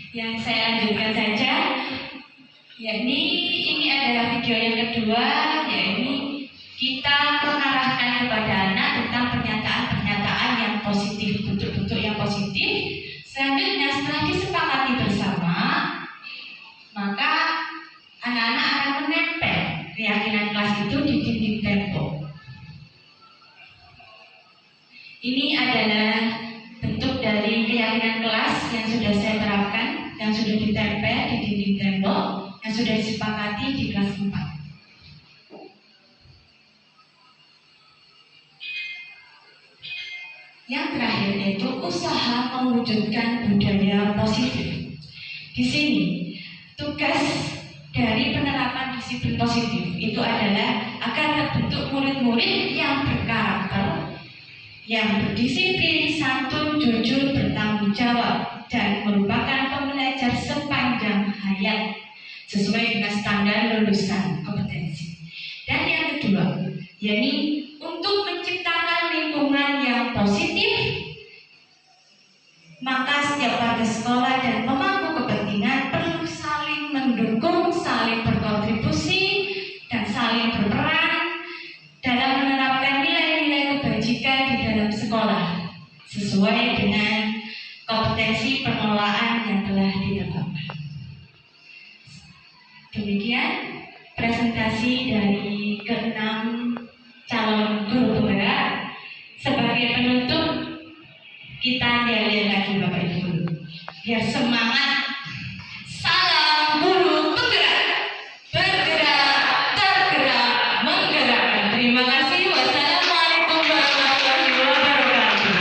Yang saya lanjutkan saja, yakni ini adalah video yang kedua, yakni kita mengarahkan kepada anak tentang pernyataan-pernyataan yang positif, bentuk-bentuk yang positif. Selanjutnya setelah disepakati bersama, maka anak-anak akan menempel keyakinan kelas itu di dinding tembok. Ini adalah bentuk dari keyakinan kelas yang sudah saya terapkan, yang sudah ditempel di dinding tembok, yang sudah disepakati di kelas 4. Yang terakhir yaitu usaha mewujudkan budaya positif. Di sini tugas dari penerapan disiplin positif itu adalah agar terbentuk murid-murid yang berkarakter, yang berdisiplin, santun, jujur, bertanggung jawab, dan merupakan pembelajar sepanjang hayat sesuai dengan standar lulusan kompetensi. Dan yang kedua, yakni untuk menciptakan lingkungan yang positif, maka setiap warga sekolah dan pemangku kepentingan perlu saling mendukung, saling berkontribusi, dan saling berperan dalam menerapkan nilai-nilai kebajikan di dalam sekolah sesuai dengan kompetensi pengelolaan yang telah ditetapkan. Demikian presentasi dari ke-6 calon guru penggerak. Sebagai penutup, kita lihat lagi Bapak Ibu biar semangat. Salam guru penggerak, bergerak, tergerak, menggerakkan. Terima kasih. Wassalamualaikum warahmatullahi wabarakatuh.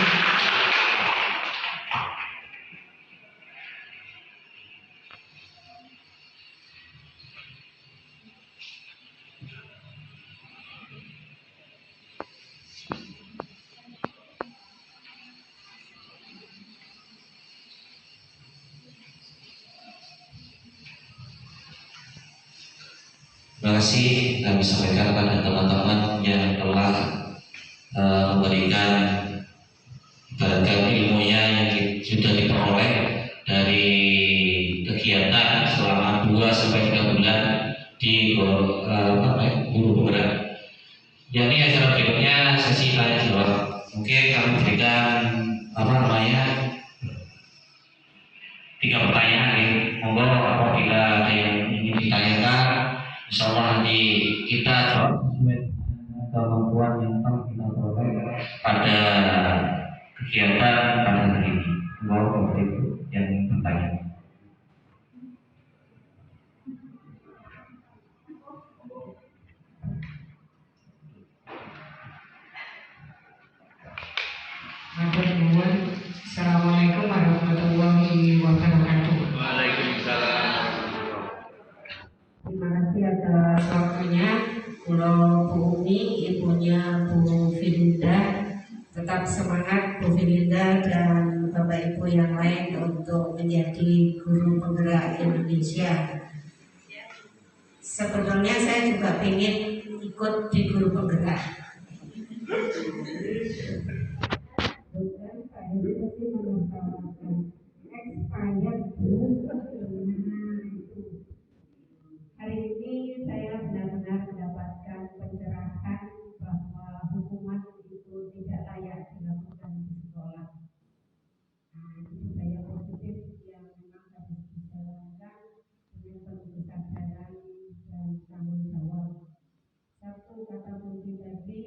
Terima kasih kami sampaikan kepada teman-teman yang telah memberikan beragam ilmunya yang sudah diperoleh dari kegiatan selama 2 sampai 3 bulan di Guru Penggerak. Jadi acara berikutnya sesi tanya jawab. Mungkin kami berikan 3 pertanyaan ya. Monggo apabila ada yang ingin ditanyakan, insya Allah nanti kita jawab sesuai dengan kemampuan yang telah kita peroleh pada kegiatan pada hari ini. Monggo seperti itu yang bertanya.
Assalamualaikum warahmatullahi wabarakatuh.
Waalaikumsalam.
Terima kasih atas waktunya. Kalau Bu Umi, ibunya Bu Filinda, tetap semangat Bu Filinda dan Bapak Ibu yang lain untuk menjadi guru penggerak Indonesia. Sebetulnya saya juga ingin ikut di guru penggerak. Hari ini saya benar-benar mendapatkan pencerahan bahwa hukuman itu tidak layak dilakukan di sekolah. Nah, itu budaya positif yang memang harus dijalankan dengan penuh kesadaran dan tanggung jawab. Satu kata kunci tadi,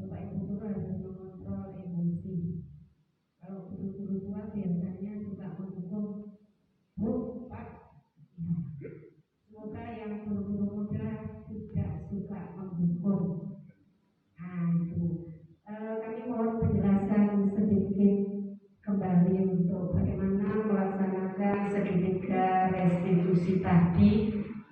Bapak Ibu guru harus mengontrol emosi. Kalau guru-guru tua biasanya juga mendukung, Bu, Pak, ya. Semoga yang guru-guru muda tidak suka mendukung. Nah itu, kami mohon penjelasan sedikit kembali untuk bagaimana melaksanakan segitiga restitusi tadi,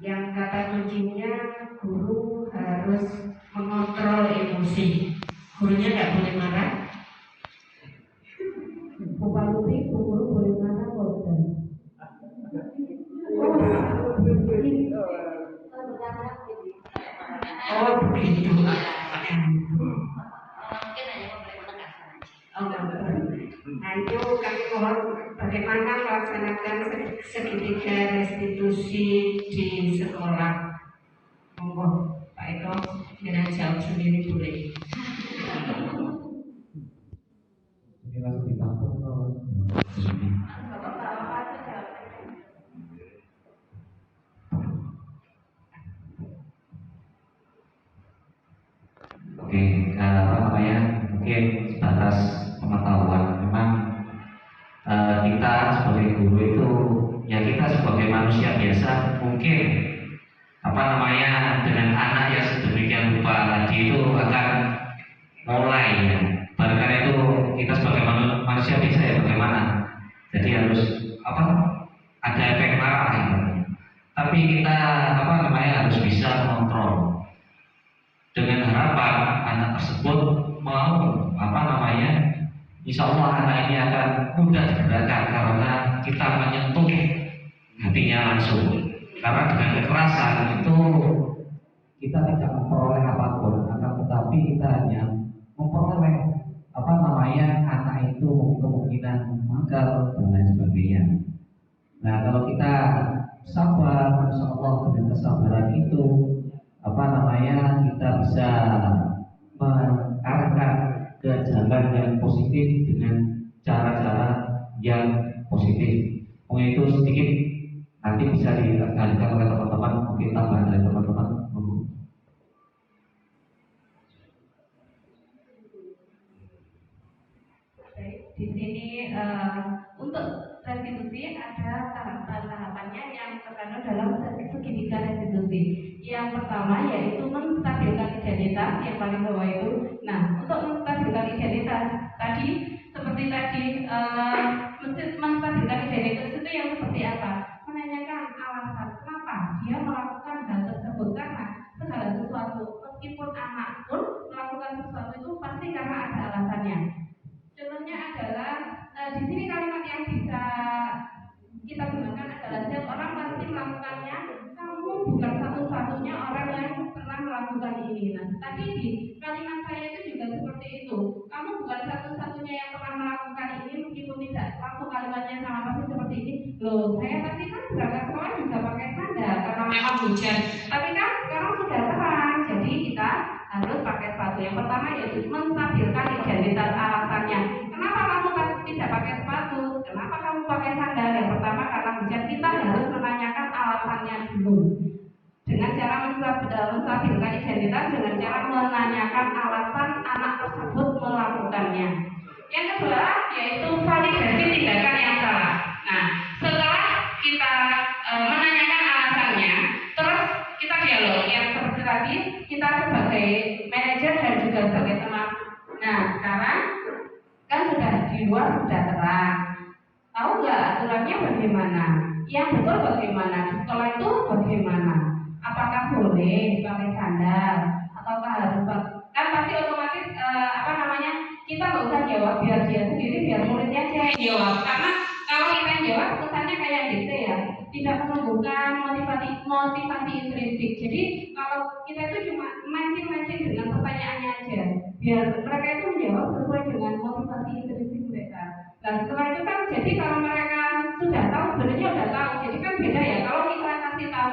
yang kata kuncinya guru harus mengontrol emosi. Gurunya nggak boleh marah. Bu Paluti, Bu Guru boleh marah kok. Oh begitu. Nah itu kami mohon bagaimana melaksanakan segitiga restitusi di sekolah. Monggo Pak Eko, dengan jawab sendiri boleh.
Ini langsung ditampung kalau Oke, mungkin sebatas pengetahuan. Memang kita sebagai guru itu, ya kita sebagai manusia biasa mungkin dengan anak yang sedemikian rupa tadi itu akan mulai ya. Karena itu kita sebagai manusia bisa ya bagaimana. Jadi harus ada efek marah gitu. Tapi kita harus bisa mengontrol dengan harapan anak tersebut mau insya Allah anak ini akan mudah digerakkan karena kita menyentuh hatinya langsung. Karena dengan kekerasan itu kita tidak memperoleh apapun, akan tetapi kita hanya memperoleh anak itu kemungkinan makar dan lain sebagainya. Nah kalau kita sabar, insya Allah dengan kesabaran itu kita bisa mengarahkan ke jalan yang positif dengan cara-cara yang positif. Mungkin itu sedikit nanti bisa ditekankan oleh teman-teman, mungkin tambahan dari teman-teman.
Di sini untuk restitusi ada tahapan-tahapannya yang terkandung dalam segitiga restitusi. Yang pertama yaitu menstabilkan identitas, yang paling bawah itu. Nah, untuk menstabilkan identitas tadi seperti tadi menstabilkan identitas itu yang seperti apa? Menanyakan alasan kenapa dia melakukan hal tersebut, karena segala sesuatu meskipun anak pun melakukan sesuatu itu pasti karena ada alasannya. Contohnya adalah di sini kalimat yang bisa kita gunakan adalah setiap orang pasti melakukannya. Kamu bukan satu-satunya melakukan ini. Nah, tadi di kalimat saya itu juga seperti itu. Kamu bukan satu-satunya yang pernah melakukan ini, meskipun tidak langsung kalimatnya sama persis seperti ini. Loh, saya tadi kan berangkat sekolah juga pakai sandal karena memang hujan. Tapi kan sekarang sudah terang, jadi kita harus pakai sepatu. Yang pertama yaitu menstabilkan identitas alasannya. Kenapa kamu tidak pakai sepatu? Kenapa kamu pakai sandal? Yang pertama karena hujan. Kita harus menanyakan alasannya dulu. Dengan cara menstabilkan identitas, dengan cara menanyakan alasan anak tersebut melakukannya. Yang kedua yaitu validasi tindakan yang salah. Nah, setelah kita menanyakan alasannya, terus kita dialog yang seperti tadi, kita sebagai manajer dan juga sebagai teman. Nah, sekarang kan sudah di luar sudah terang. Tahu nggak aturannya bagaimana? Yang betul bagaimana? Di sekolah itu bagaimana? Apakah boleh pakai sandal? Ataukah harus kan pasti otomatis kita nggak usah jawab, biar dia sendiri, biar muridnya aja yang jawab. Karena kalau kita yang jawab kesannya kayak gitu ya, tidak menunjukkan motivasi intrinsik. Jadi kalau kita itu cuma mancing-mancing dengan pertanyaannya aja, biar mereka itu menjawab sesuai dengan motivasi intrinsik mereka. Dan setelah itu kan, jadi kalau mereka sudah tahu, sebenarnya udah tahu. Jadi kan beda ya. Kalau kita kasih tahu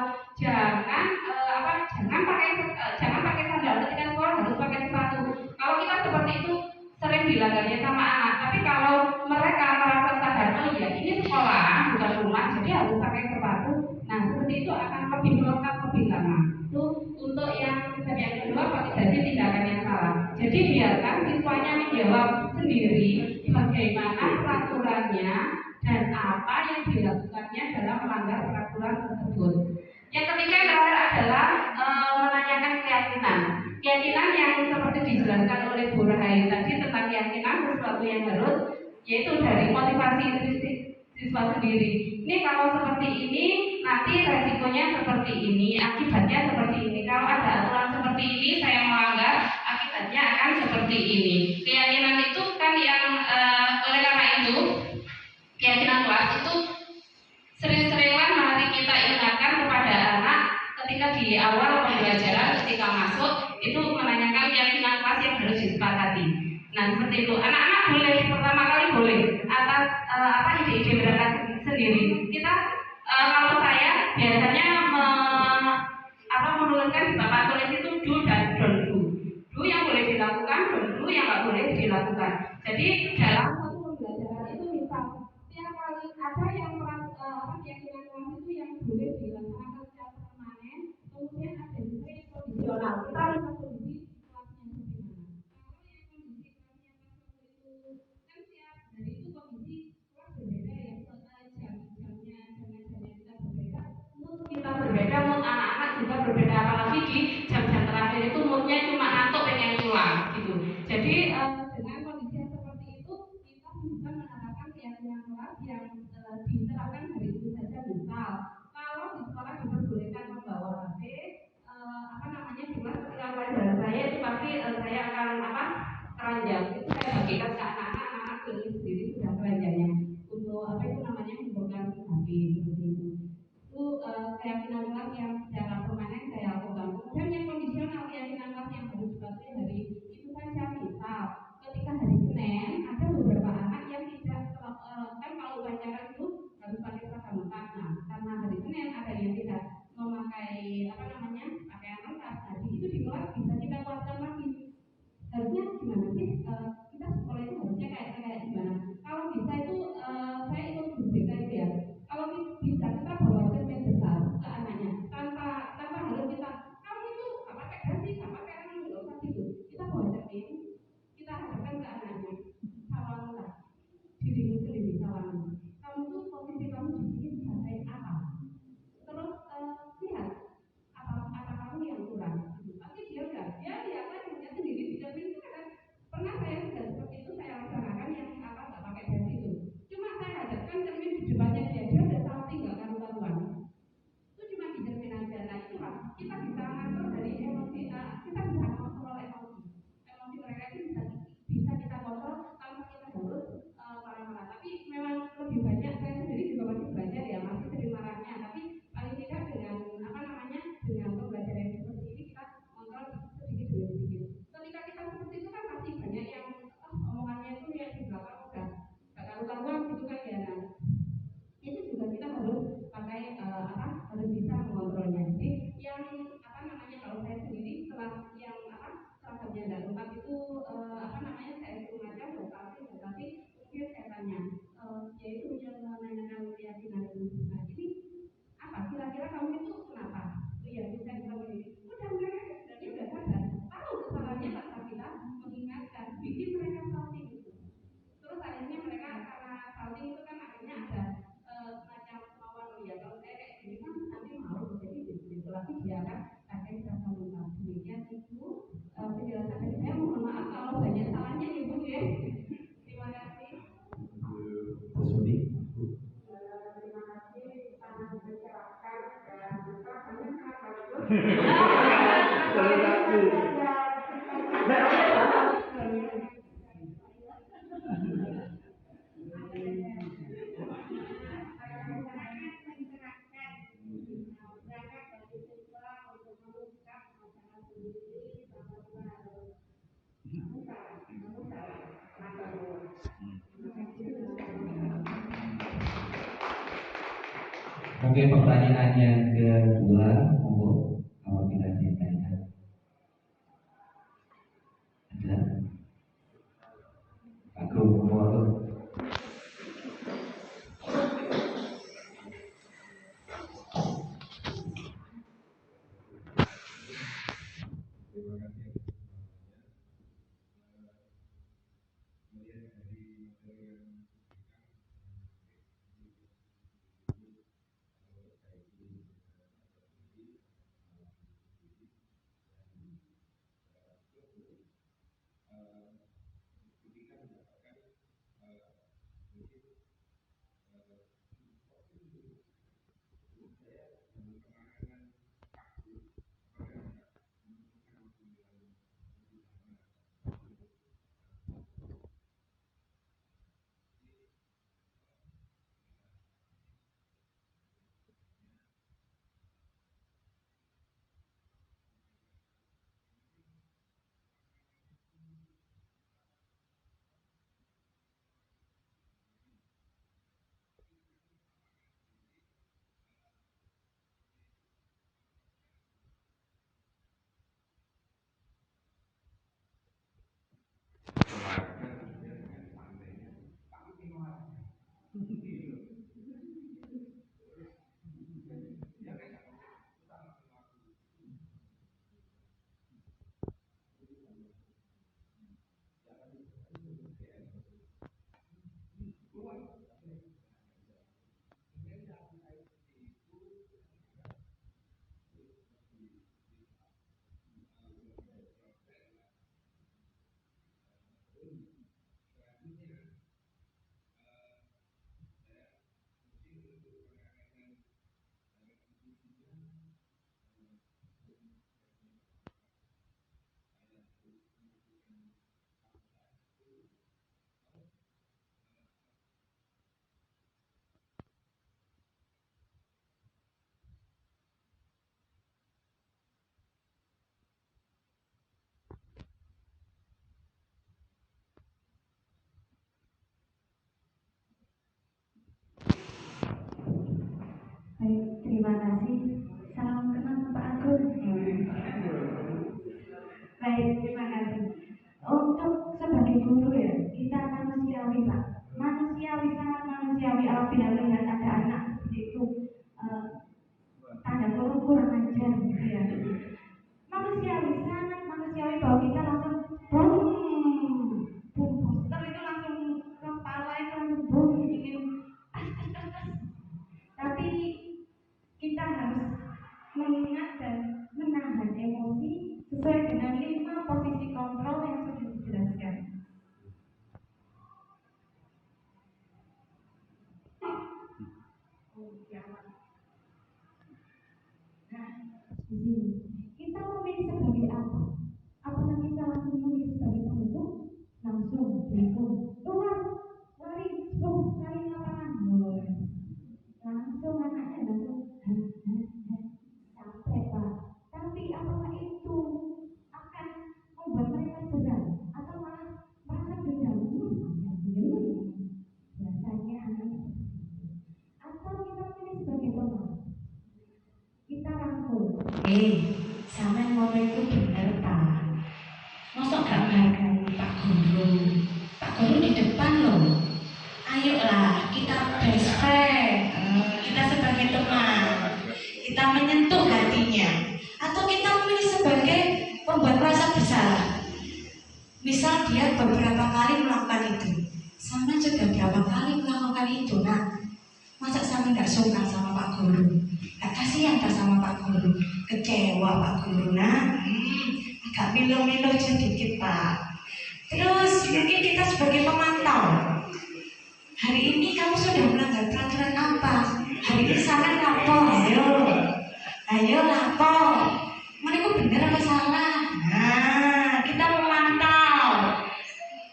jangan pakai sandal ketika sekolah, harus pakai sepatu. Kalau kita seperti itu sering dilanggarnya sama anak. Tapi kalau mereka merasa sadar, oh ya ini sekolah bukan rumah, jadi harus pakai sepatu. Nah seperti itu akan lebih melekat lebih lama. Itu untuk yang kedua, validasi tindakan yang salah. Jadi biarkan siswanya menjawab sendiri bagaimana peraturannya dan apa yang dilakukannya dalam melanggar peraturan tersebut. Yang ketiga adalah menanyakan keyakinan. Keyakinan yang seperti dijelaskan oleh Bu Rahai tadi tentang keyakinan sesuatu yang harus, yaitu dari motivasi siswa sendiri. Ini kalau seperti ini, nanti resikonya seperti ini, akibatnya seperti ini. Kalau ada aturan seperti ini, saya melanggar, akibatnya akan seperti ini. Keyakinan itu kan yang oleh karena itu, keyakinan kelas itu sering-seringlah mari kita ingatkan kepada anak ketika di awal pembelajaran, ketika masuk itu menanyakan keyakinan kelas yang harus disepakati. Nah seperti itu, anak-anak boleh pertama kali boleh atas ide-ide berangkat sendiri. Kita kalau saya biasanya menuliskan di papan tulis itu do dan don't do. Do yang boleh dilakukan, don't do yang nggak boleh dilakukan. Jadi dalam satu pembelajaran itu misal tiap kali ada yang keyakinan kelas itu yang boleh dilaksanakan secara permanen, kemudian ada juga yang kondisional. Kita harus kondisi kelasnya bagaimana. Kalau yang kondisi kelasnya itu kan tiap hari itu kondisi kelas berbeda ya, jamnya kita berbeda, mood kita berbeda, mood anak-anak juga berbeda, apalagi di jam-jam terakhir itu moodnya cuma ngantuk pengen pulang gitu. Jadi dengan kondisi yang seperti itu kita bisa menerapkan keyakinan kelas yang diterapkan hari itu saja. Misal kalau di sekolah diperbolehkan membawa HP, di kelas ketika pelajaran saya itu pasti saya akan keranjang itu saya bagikan ke anak-anak sendiri sudah keranjangnya untuk membuka HP seperti itu. Itu keyakinan kelas yang secara permanen saya lakukan. Kemudian yang kondisional, keyakinan kelas yang harus dipatuhi hari itu saja. Misal ketika hari Senin ada beberapa anak yang tidak kan kalau upacara itu harus pakai seragam lengkap. Nah karena hari Senin ada yang tidak memakai pakaian lengkap. Nah di situ di kelas bisa kita kuatkan lagi. Harusnya gimana sih? Kita sekolah itu harusnya kayak gimana? Kalau bisa itu saya ikut BK itu ya. Kalau bisa kita bawa cermin besar ke anaknya tanpa harus kita kamu itu pakai dasi, pakai nggak usah gitu. Kita bawa cermin, kita hadapkan ke anaknya. Sawanlah dirimu sendiri, sawanmu. Kamu tuh posisi kamu di sini bisa kayak apa? Terus lihat apakah yang seragamnya nggak lengkap itu saya suruh aja lokasi mungkin saya tanya yaitu yang menanyakan keyakinan itu. Nah ini apa kira-kira kamu itu kenapa? Iya bisa bilang ini. Udah mereka sebenarnya udah sadar, tahu kesalahannya tanpa kita mengingatkan, bikin mereka salting gitu. Terus akhirnya mereka karena salting itu kan akhirnya ada semacam kemauan kalau saya kayak gini kan nanti mau jadi gitu lagi dia kan pakai seragam lengkap. Demikian itu penjelasan dari saya. Mohon maaf kalau banyak salahnya ibu ya. Terima kasih.
Terus Budi.
Terima kasih sangat mencerahkan dan juga banyak sangat bagus.
Oke, pertanyaan yang kedua, monggo apabila ditanya. Ada? Aku monggo.
Terima kasih. Melihat dari materi yang ketika mendapatkan mungkin saya dalam penanganan kasus
Baik, terima kasih. Salam kenal Pak Agus. Baik, terima kasih. Untuk sebagai guru ya, kita manusiawi Pak. Manusiawi, sangat manusiawi apabila melihat ada anak seperti itu tanda kurang ajar gitu ya. Manusiawi, sangat manusiawi bahwa kita langsung boom, poster itu langsung kepala itu langsung boom, ingin tapi kita harus mengingat dan menahan emosi sesuai dengan 5 posisi kontrol yang sudah dijelaskan. Nah, di sini kita memilih sebagai apa? Apakah kita langsung memilih sebagai pendukung? Langsung dukung, keluar, lari, cari lapangan, langsung anaknya langsung sampai Pak. Tapi apakah itu akan membuat mereka jerah atau malah merasa dendam? Biasanya anak atau kita pilih sebagai teman, kita rangkul. Sampean ngomong itu benar Pak. nggak menghargai Pak Guru? Pak Guru di depan loh. Ayolah kita best friend, kita sebagai teman, kita menyentuh hatinya, atau kita memilih sebagai pembuat merasa bersalah. Misal dia beberapa kali melakukan itu, sama juga berapa kali melakukan itu. Nah, masa sama nggak suka sama Pak Guru, nggak kasihan tak sama Pak Guru, kecewa Pak Guru. Nah, agak milu-milu sedikit Pak. Terus mungkin kita sebagai pemantau, hari ini kamu sudah melanggar peraturan apa? Hari ini salah lapor, ayo lapor. Mana itu benar apa salah? Nah, kita memantau.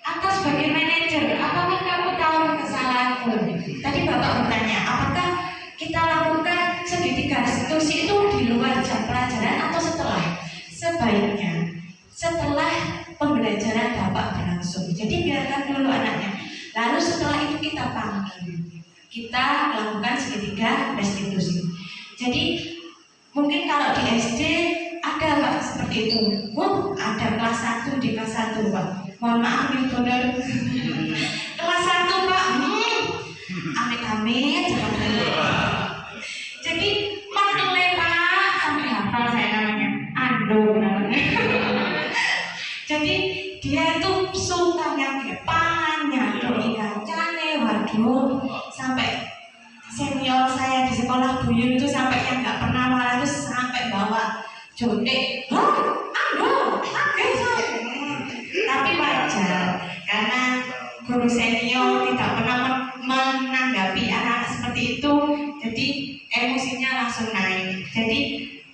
Atau sebagai manajer, apakah kamu tahu kesalahanmu? Tadi Bapak bertanya, apakah kita lakukan segitiga restitusi itu di luar jam pelajaran atau setelah? Sebaiknya setelah pembelajaran Bapak berlangsung. Jadi biarkan dulu anaknya. Lalu setelah itu kita panggil, kita lakukan segitiga restitusi. Jadi mungkin kalau di SD ada Pak seperti itu. Ada kelas 1 di kelas 1 Pak. Mohon maaf nih benar. Kelas 1 Pak. Amit-amit jangan dulu. Jadi mangle Pak sampai hafal saya namanya. Aduh namanya. Jadi dia itu suka yang depannya, ikan-ikannya, waduh, sampai senior saya di sekolah buyut itu sampai yang nggak pernah marah itu sampai bawa jotek, aduh, kaget saya. Tapi wajar, karena guru senior tidak pernah menanggapi anak seperti itu, jadi emosinya langsung naik. Jadi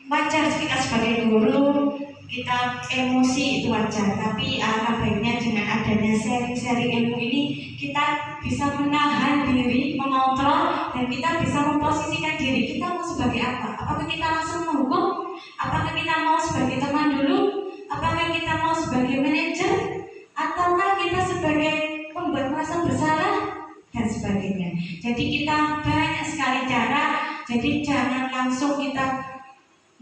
wajar kita sebagai guru kita emosi itu wajar, tapi alangkah baiknya dengan adanya sharing-sharing ilmu ini kita bisa menahan diri, mengontrol, dan kita bisa memposisikan diri kita mau sebagai apa? Apakah kita langsung menghukum? Apakah kita mau sebagai teman dulu? Apakah kita mau sebagai manajer? Ataukah kita sebagai pembuat merasa bersalah? Dan sebagainya. Jadi kita banyak sekali cara. Jadi jangan langsung kita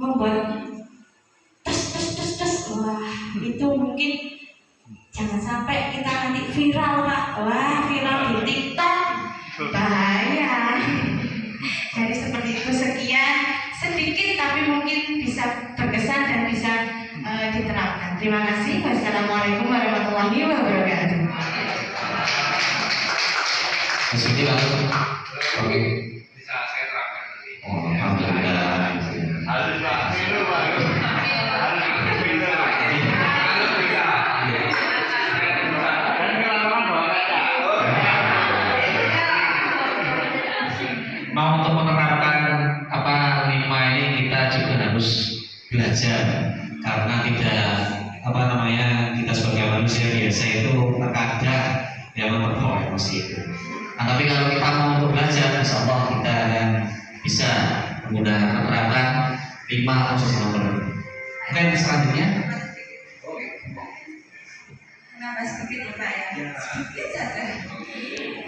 membuat wah, itu mungkin jangan sampai kita nanti viral Pak. Wah, viral di TikTok bahaya. Jadi seperti itu, sekian sedikit tapi mungkin bisa berkesan dan bisa diterapkan. Terima kasih. Wassalamualaikum warahmatullahi wabarakatuh.
Sedikit langsung. Oke.
Bisa saya terangkan nanti.
Oh, alhamdulillah.
Harus Pak.
Mau untuk menerapkan apa 5 ini kita juga harus belajar, karena tidak kita sebagai manusia biasa itu terkadang yang memperbaiki emosi itu. Nah, tapi kalau kita mau untuk belajar, insya Allah kita akan bisa menggunakan menerapkan 5 khusus nomor. Oke, selanjutnya.
Kenapa sedikit ya Pak ya? Sedikit saja.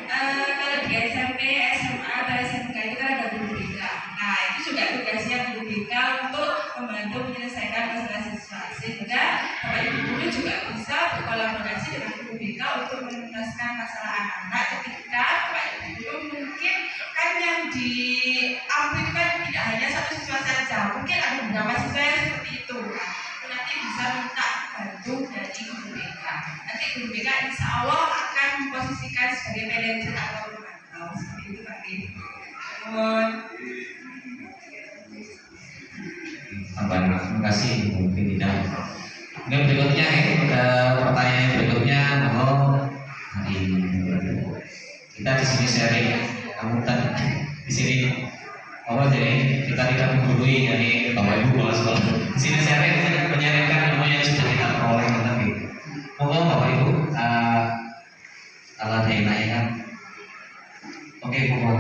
Kalau di SMP, SMA atau SMK itu kan ada guru BK. Nah itu juga tugasnya guru BK untuk membantu menyelesaikan masalah siswa. Sehingga Bapak Ibu guru juga bisa berkolaborasi dengan guru BK untuk menuntaskan masalah anak-anak. Ketika Bapak Ibu guru mungkin kan yang diambil kan tidak hanya satu siswa saja, mungkin ada beberapa siswa yang seperti itu. Nanti bisa minta bantu dari guru BK. Nanti guru BK insya Allah akan memposisikan sebagai manajer atau pemantau seperti itu Pak.
Terima kasih. Mungkin tidak. Kemudian berikutnya pertanyaan berikutnya, kita di sini sharing. Kamu tadi di sini jadi kita tidak menggurui dari Bapak Ibu kepala sekolah. Di sini sharing menyaringkan ilmu yang sudah kita peroleh tadi. Monggo Bapak Ibu, kalau ada yang nanya, oke monggo.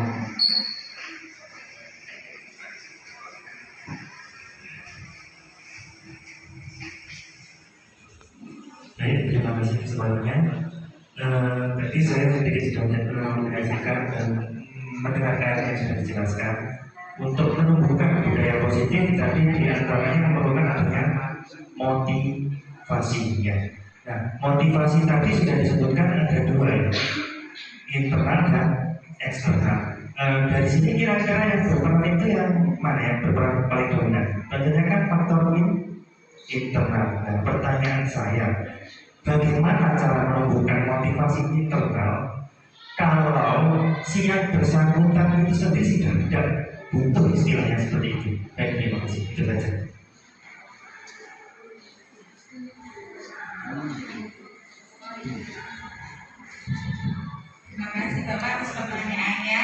Baik, terima kasih semuanya. Tadi saya sedikit banyak mengkomunikasikan dan mendengarkan yang sudah dijelaskan untuk menumbuhkan budaya positif, tapi diantaranya memerlukan adanya motivasinya. Nah, motivasi tadi sudah disebutkan ada dua, ya, internal dan eksternal. Dari sini kira-kira yang berperan itu yang mana yang berperan paling dominan? Tentunya kan faktor internal. Nah, pertanyaan saya, bagaimana cara menumbuhkan motivasi internal kalau si yang bersangkutan itu sendiri sudah tidak butuh istilahnya seperti itu? Baik, terima kasih. Itu saja.
Terima kasih Bapak atas pertanyaannya.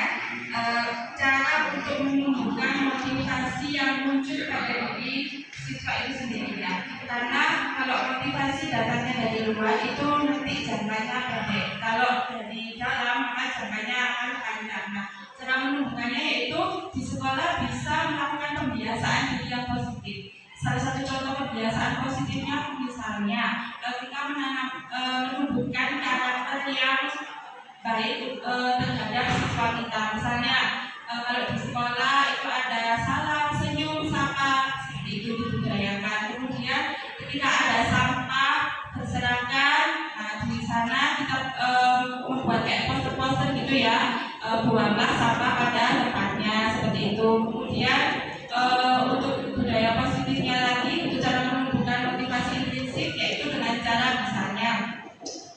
Cara untuk menumbuhkan motivasi yang muncul pada diri siswa itu sendiri ya. Karena kalau motivasi datangnya dari luar itu nanti jangkanya pendek. Kalau dari dalam maka jangkanya akan panjang. Nah, cara menumbuhkannya yaitu di sekolah bisa melakukan pembiasaan diri yang positif. Salah satu contoh kebiasaan positifnya misalnya kita menumbuhkan karakter yang baik terhadap siswa kita. Misalnya kalau di sekolah itu ada salam, senyum, sapa, seperti itu dibudayakan. Kemudian ketika ada sampah berserakan, nah di sana kita membuat kayak poster-poster gitu ya, buanglah sampah pada tempatnya seperti itu. Kemudian untuk budaya positifnya lagi, untuk cara menumbuhkan motivasi intrinsik yaitu dengan cara misalnya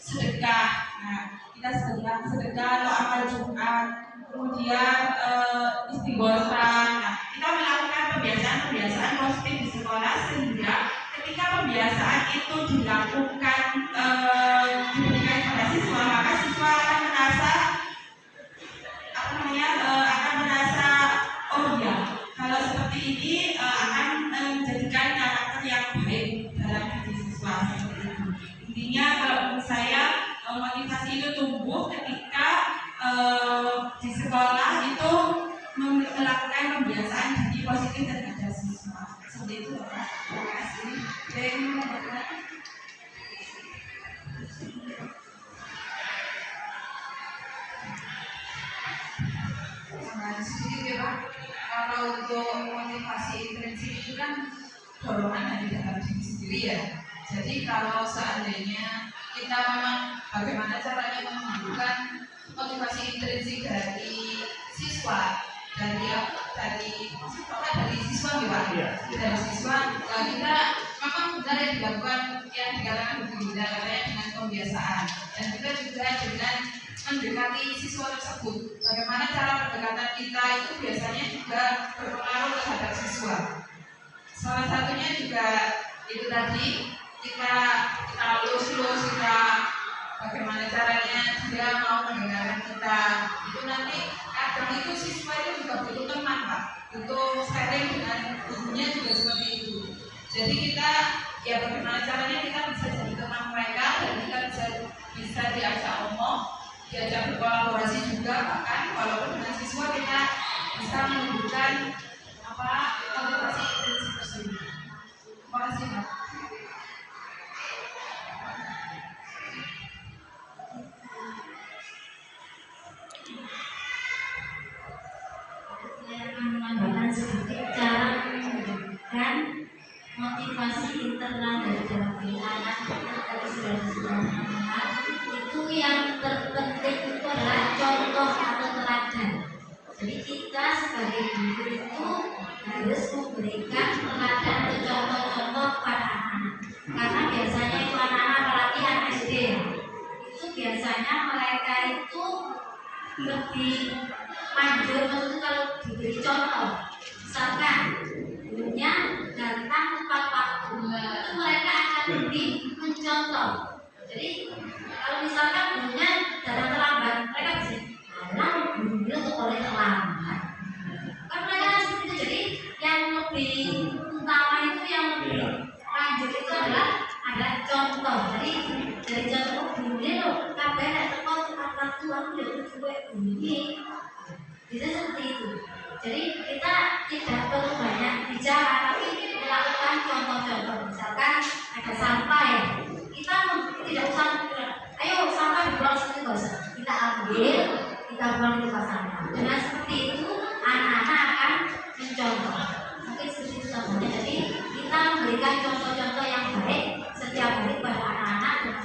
sedekah. Nah, kita sedekah atau amal Jumat, kemudian istighosah. Nah, kita melakukan pembiasaan positif di sekolah sehingga ketika pembiasaan itu dilakukan diberikan kepada siswa, maka siswa akan merasa akan merasa oh ya, kalau seperti ini akan menjadikan karakter yang baik dalam diri siswa seperti itu. Intinya kalau menurut saya motivasi itu tumbuh ketika di sekolah itu melakukan pembiasaan diri positif terhadap siswa. Seperti itu, Bapak. Terima kasih.
Sedikit ya Pak, kalau untuk motivasi intrinsik itu kan dorongan dari dalam diri sendiri ya. Jadi kalau seandainya kita memang bagaimana caranya menumbuhkan motivasi intrinsik dari siswa, dari siswa ya Pak, dari siswa, kita memang benar yang dilakukan yang dikatakan Bu Linda katanya dengan pembiasaan, dan kita juga dengan mendekati siswa tersebut. Bagaimana cara pendekatan kita itu biasanya juga berpengaruh terhadap siswa. Salah satunya juga itu tadi kita lulus kita bagaimana caranya dia mau mendengarkan kita. Itu nanti kadang itu siswa itu juga butuh teman Pak, butuh sharing dengan gurunya juga seperti itu. Jadi kita ya bagaimana caranya kita bisa jadi teman mereka dan kita bisa diajak omong, diajak berkolaborasi juga, bahkan walaupun dengan siswa kita bisa menunjukkan motivasi intrinsik tersebut. Terima kasih Pak.
Saya akan menambahkan sedikit cara menumbuhkan motivasi internal dari dalam diri anak. Tadi sudah disebutkan itu yang terpenting itu adalah contoh atau teladan. Jadi kita sebagai guru itu harus memberikan teladan atau contoh-contoh pada anak-anak. Karena biasanya itu anak-anak apalagi anak SD itu biasanya mereka itu lebih manjur, maksudnya kalau diberi contoh, misalkan gurunya datang tepat waktu, itu mereka akan lebih mencontoh. Jadi kalau misalkan gurunya datang terlambat, mereka bisa gurunya kok boleh terlambat. Kan mereka seperti itu. Jadi yang lebih utama itu yang lebih lanjut itu adalah ada contoh. Jadi dari contoh gurunya loh, kabeh nek teko tepat waktu aku ya coba bunyi. Bisa seperti itu. Jadi kita tidak perlu banyak bicara, tapi melakukan contoh-contoh. Misalkan ada sampah ya, kita tidak usah bilang, ayo sampah dibuang sini, nggak usah. Kita ambil, kita buang di tempat sampah. Dengan seperti itu, anak-anak akan mencontoh. Mungkin seperti itu contohnya. Jadi kita memberikan contoh-contoh yang baik setiap hari pada anak-anak.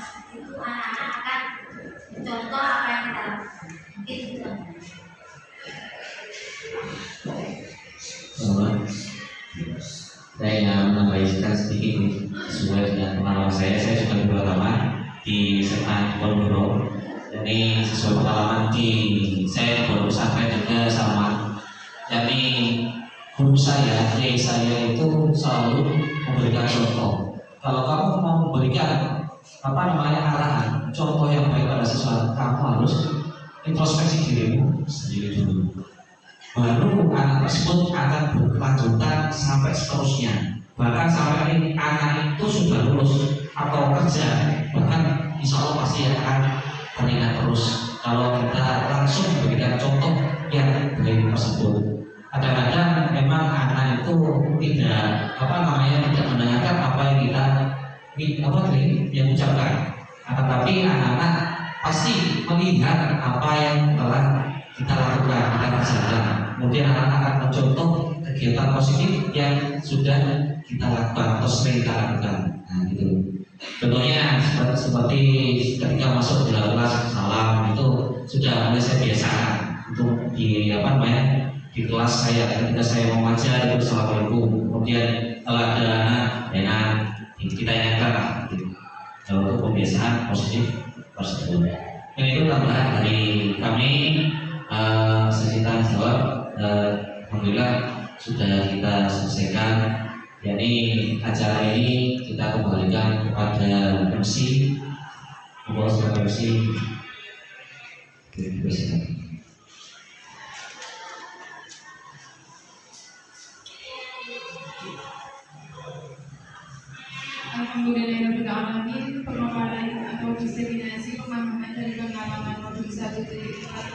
Saya ingin menambahkan sedikit sesuai dengan pengalaman saya juga guru agama di SMA Ponorogo. Jadi sesuai pengalaman saya baru sampai juga sama. Jadi guru saya, kiai saya itu selalu memberikan contoh. Kalau kamu mau memberikan arahan, contoh yang baik pada sesuatu, kamu harus introspeksi dirimu sendiri dulu. Baru anak tersebut akan berkelanjutan sampai seterusnya. Bahkan sampai anak itu sudah lulus atau kerja, bahkan insya Allah pasti akan teringat terus kalau kita langsung memberikan contoh yang baik tersebut. Kadang-kadang memang anak itu tidak tidak mendengarkan apa yang kita yang ucapkan, tetapi anak-anak pasti melihat apa yang telah kita lakukan, kita kerjakan. Kemudian anak akan mencontoh kegiatan positif yang sudah kita lakukan atau sering kita lakukan. Nah, gitu. Contohnya seperti ketika masuk di dalam kelas salam itu sudah mulai saya biasakan untuk di kelas saya ketika saya mau ngajar itu assalamualaikum. Kemudian kalau ada anak kita ingatkan lah, gitu. Untuk pembiasaan positif tersebut. Ini itu tambahan dari kami. Sesi tanya jawab, alhamdulillah sudah kita selesaikan. Jadi acara ini kita kembalikan kepada MC, membawa sebagai MC.
Alhamdulillahirrahmanirrahim. Pemaparan atau diseminasi pemahaman dari pengalaman modul 1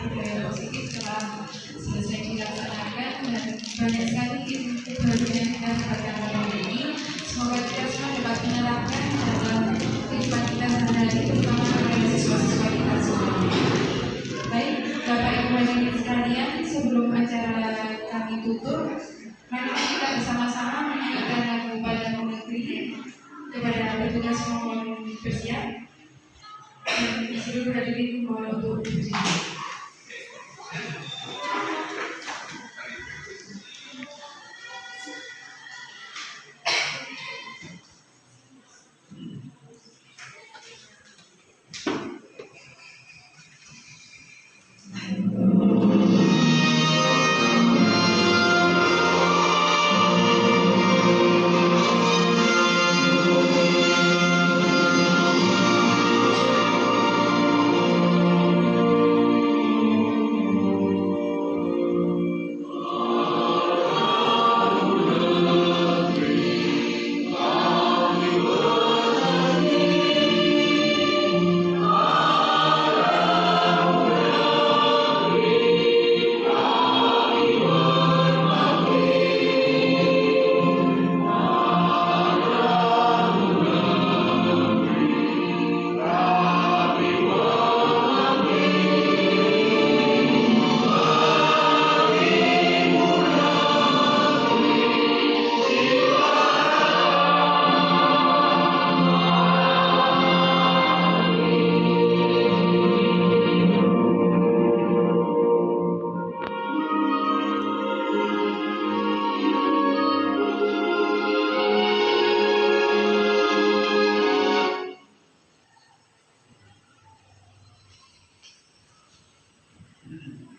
budaya positif telah selesai dilaksanakan dan banyak sekali ilmu baru yang kita dapatkan pada ini. Semoga kita semua dapat menerapkan dalam kehidupan kita sehari-hari, terutama pada siswa-siswa kita semua. Baik, Bapak Ibu hadirin sekalian, sebelum acara kami tutup, mari kita bersama-sama menyanyikan lagu Padang Negeri. Kepada petugas mohon bersiap dan seluruh hadirin mohon untuk bersiap.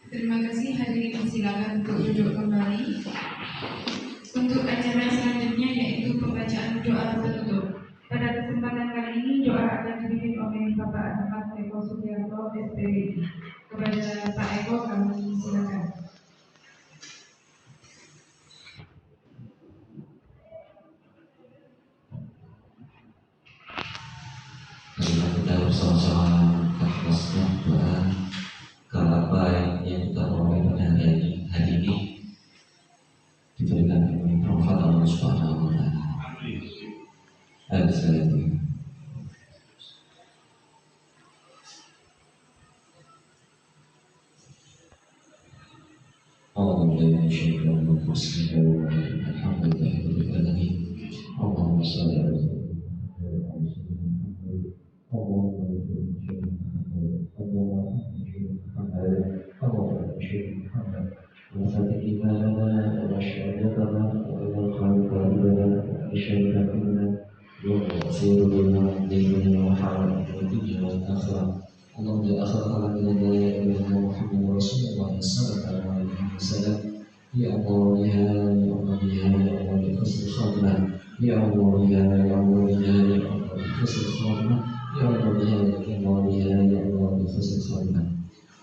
Terima kasih, hadirin silakan untuk duduk kembali. Untuk acara selanjutnya yaitu pembacaan doa penutup. Pada kesempatan kali ini doa akan dipimpin oleh Bapak Ahmad Eko Sugiarto SPWI. Kepada Pak Eko kami silakan.
Kita bersama-sama ikhlaskan doa apa yang kita peroleh pada hari ini diberikan rahmat Allah Subhanahu wa taala. Amin. Allahumma shalli ala وفتح إيماننا وشهادتنا وإلى الخير
وشر الفتن وخير بنا ديننا وحرم الدنيا والآخرة. اللهم يا آخر خلقنا لا إله محمد رسول الله صلى الله عليه وسلم. يا الله يا الله يا الله بحسن الخاتمة. يا الله يا الله يا الله بحسن الخاتمة. يا الله يا الله يا الله بحسن الخاتمة.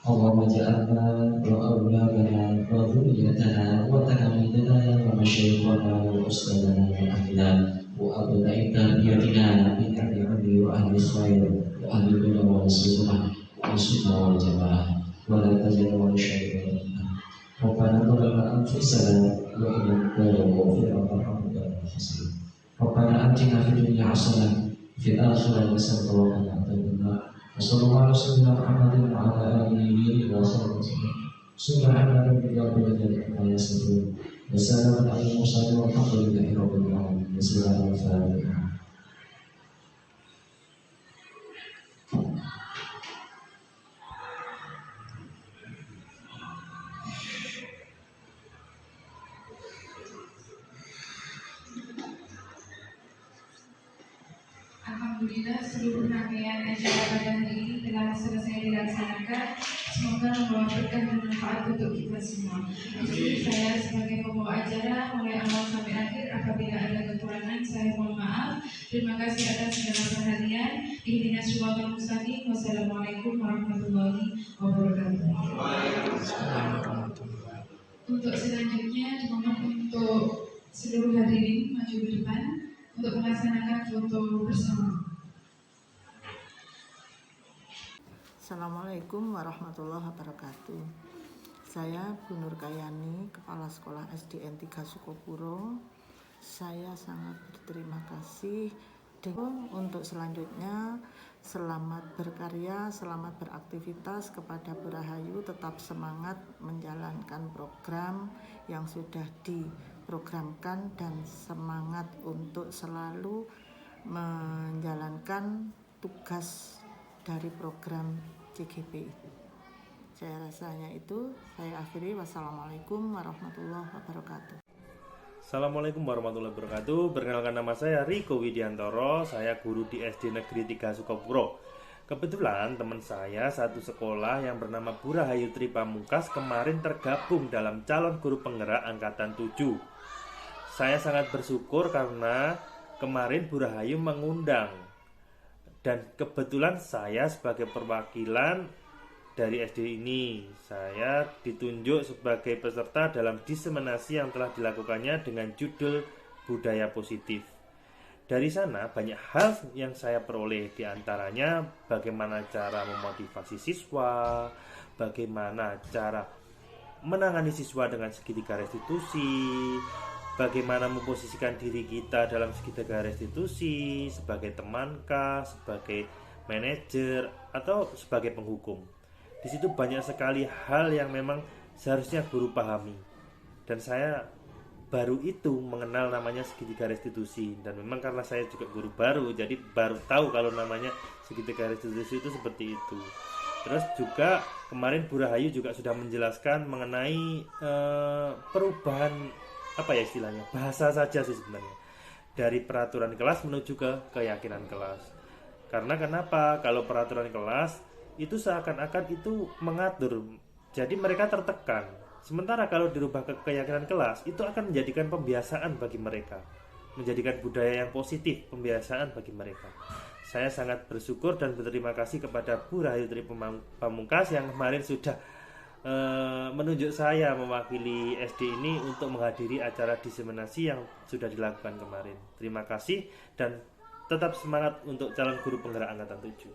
اللهم اجعلنا وأولادنا وذريتنا وتلاميذنا ومشايخنا وأستاذنا وأهلنا وأبناء تربيتنا من أهل العلم وأهل الخير وأهل الهدى والسنة والسنة والجماعة ولا تزل ولا شيء. ربنا ظلمنا أنفسنا وإن لم تغفر لنا وترحمنا لنخسر. ربنا آتنا في الدنيا حسنة وفي الآخرة حسنة وقنا عذاب النار. وصلى الله على سيدنا محمد وعلى آله وصحبه وسلم. سبحان ربك رب العزة عما يصفون وسلام على المرسلين والحمد لله رب العالمين. بسم الله الرحمن الرحيم.
Alhamdulillah seluruh rangkaian acara pada hari ini telah selesai dilaksanakan. Semoga membawa berkah dan manfaat untuk kita semua. Jadi saya sebagai pembawa acara mulai awal sampai akhir, apabila ada kekurangan saya mohon maaf. Terima kasih atas segala perhatian. Ihdinas siratal mustaqim. Wassalamualaikum warahmatullahi wabarakatuh. Untuk selanjutnya dimohon untuk seluruh hadirin maju ke depan untuk melaksanakan foto bersama.
Assalamualaikum warahmatullahi wabarakatuh. Saya Bu Nur Kayani, Kepala Sekolah SDN 3 Sukopuro. Saya sangat berterima kasih. Untuk selanjutnya, selamat berkarya, selamat beraktivitas kepada Bu Rahayu. Tetap semangat menjalankan program yang sudah diprogramkan dan semangat untuk selalu menjalankan tugas dari program CGP. Saya rasanya itu, saya akhiri. Wassalamualaikum warahmatullahi wabarakatuh.
Assalamualaikum warahmatullahi wabarakatuh. Perkenalkan, nama saya Riko Widiantoro. Saya guru di SD Negeri 3 Sukopuro. Kebetulan teman saya satu sekolah yang bernama Bu Rahayu Tri Pamungkas kemarin tergabung dalam calon guru penggerak angkatan 7. Saya sangat bersyukur karena kemarin Bu Rahayu mengundang. Dan kebetulan saya sebagai perwakilan dari SD ini, saya ditunjuk sebagai peserta dalam diseminasi yang telah dilakukannya dengan judul Budaya Positif. Dari sana banyak hal yang saya peroleh, diantaranya bagaimana cara memotivasi siswa, bagaimana cara menangani siswa dengan segitiga restitusi, bagaimana memposisikan diri kita dalam segitiga restitusi sebagai temankah, sebagai manajer, atau sebagai penghukum. Di situ banyak sekali hal yang memang seharusnya guru pahami. Dan saya baru itu mengenal namanya segitiga restitusi. Dan memang karena saya juga guru baru, jadi baru tahu kalau namanya segitiga restitusi itu seperti itu. Terus juga kemarin Bu Rahayu juga sudah menjelaskan mengenai perubahan, apa ya istilahnya, bahasa saja sih sebenarnya, dari peraturan kelas menuju ke keyakinan kelas. Karena kenapa? Kalau peraturan kelas itu seakan-akan itu mengatur, jadi mereka tertekan. Sementara kalau dirubah ke keyakinan kelas, itu akan menjadikan pembiasaan bagi mereka, menjadikan budaya yang positif, pembiasaan bagi mereka. Saya sangat bersyukur dan berterima kasih kepada Bu Rahayu Tri Pamungkas yang kemarin sudah menunjuk saya mewakili SD ini untuk menghadiri acara diseminasi yang sudah dilakukan kemarin. Terima kasih dan tetap semangat untuk calon guru penggerak angkatan 7.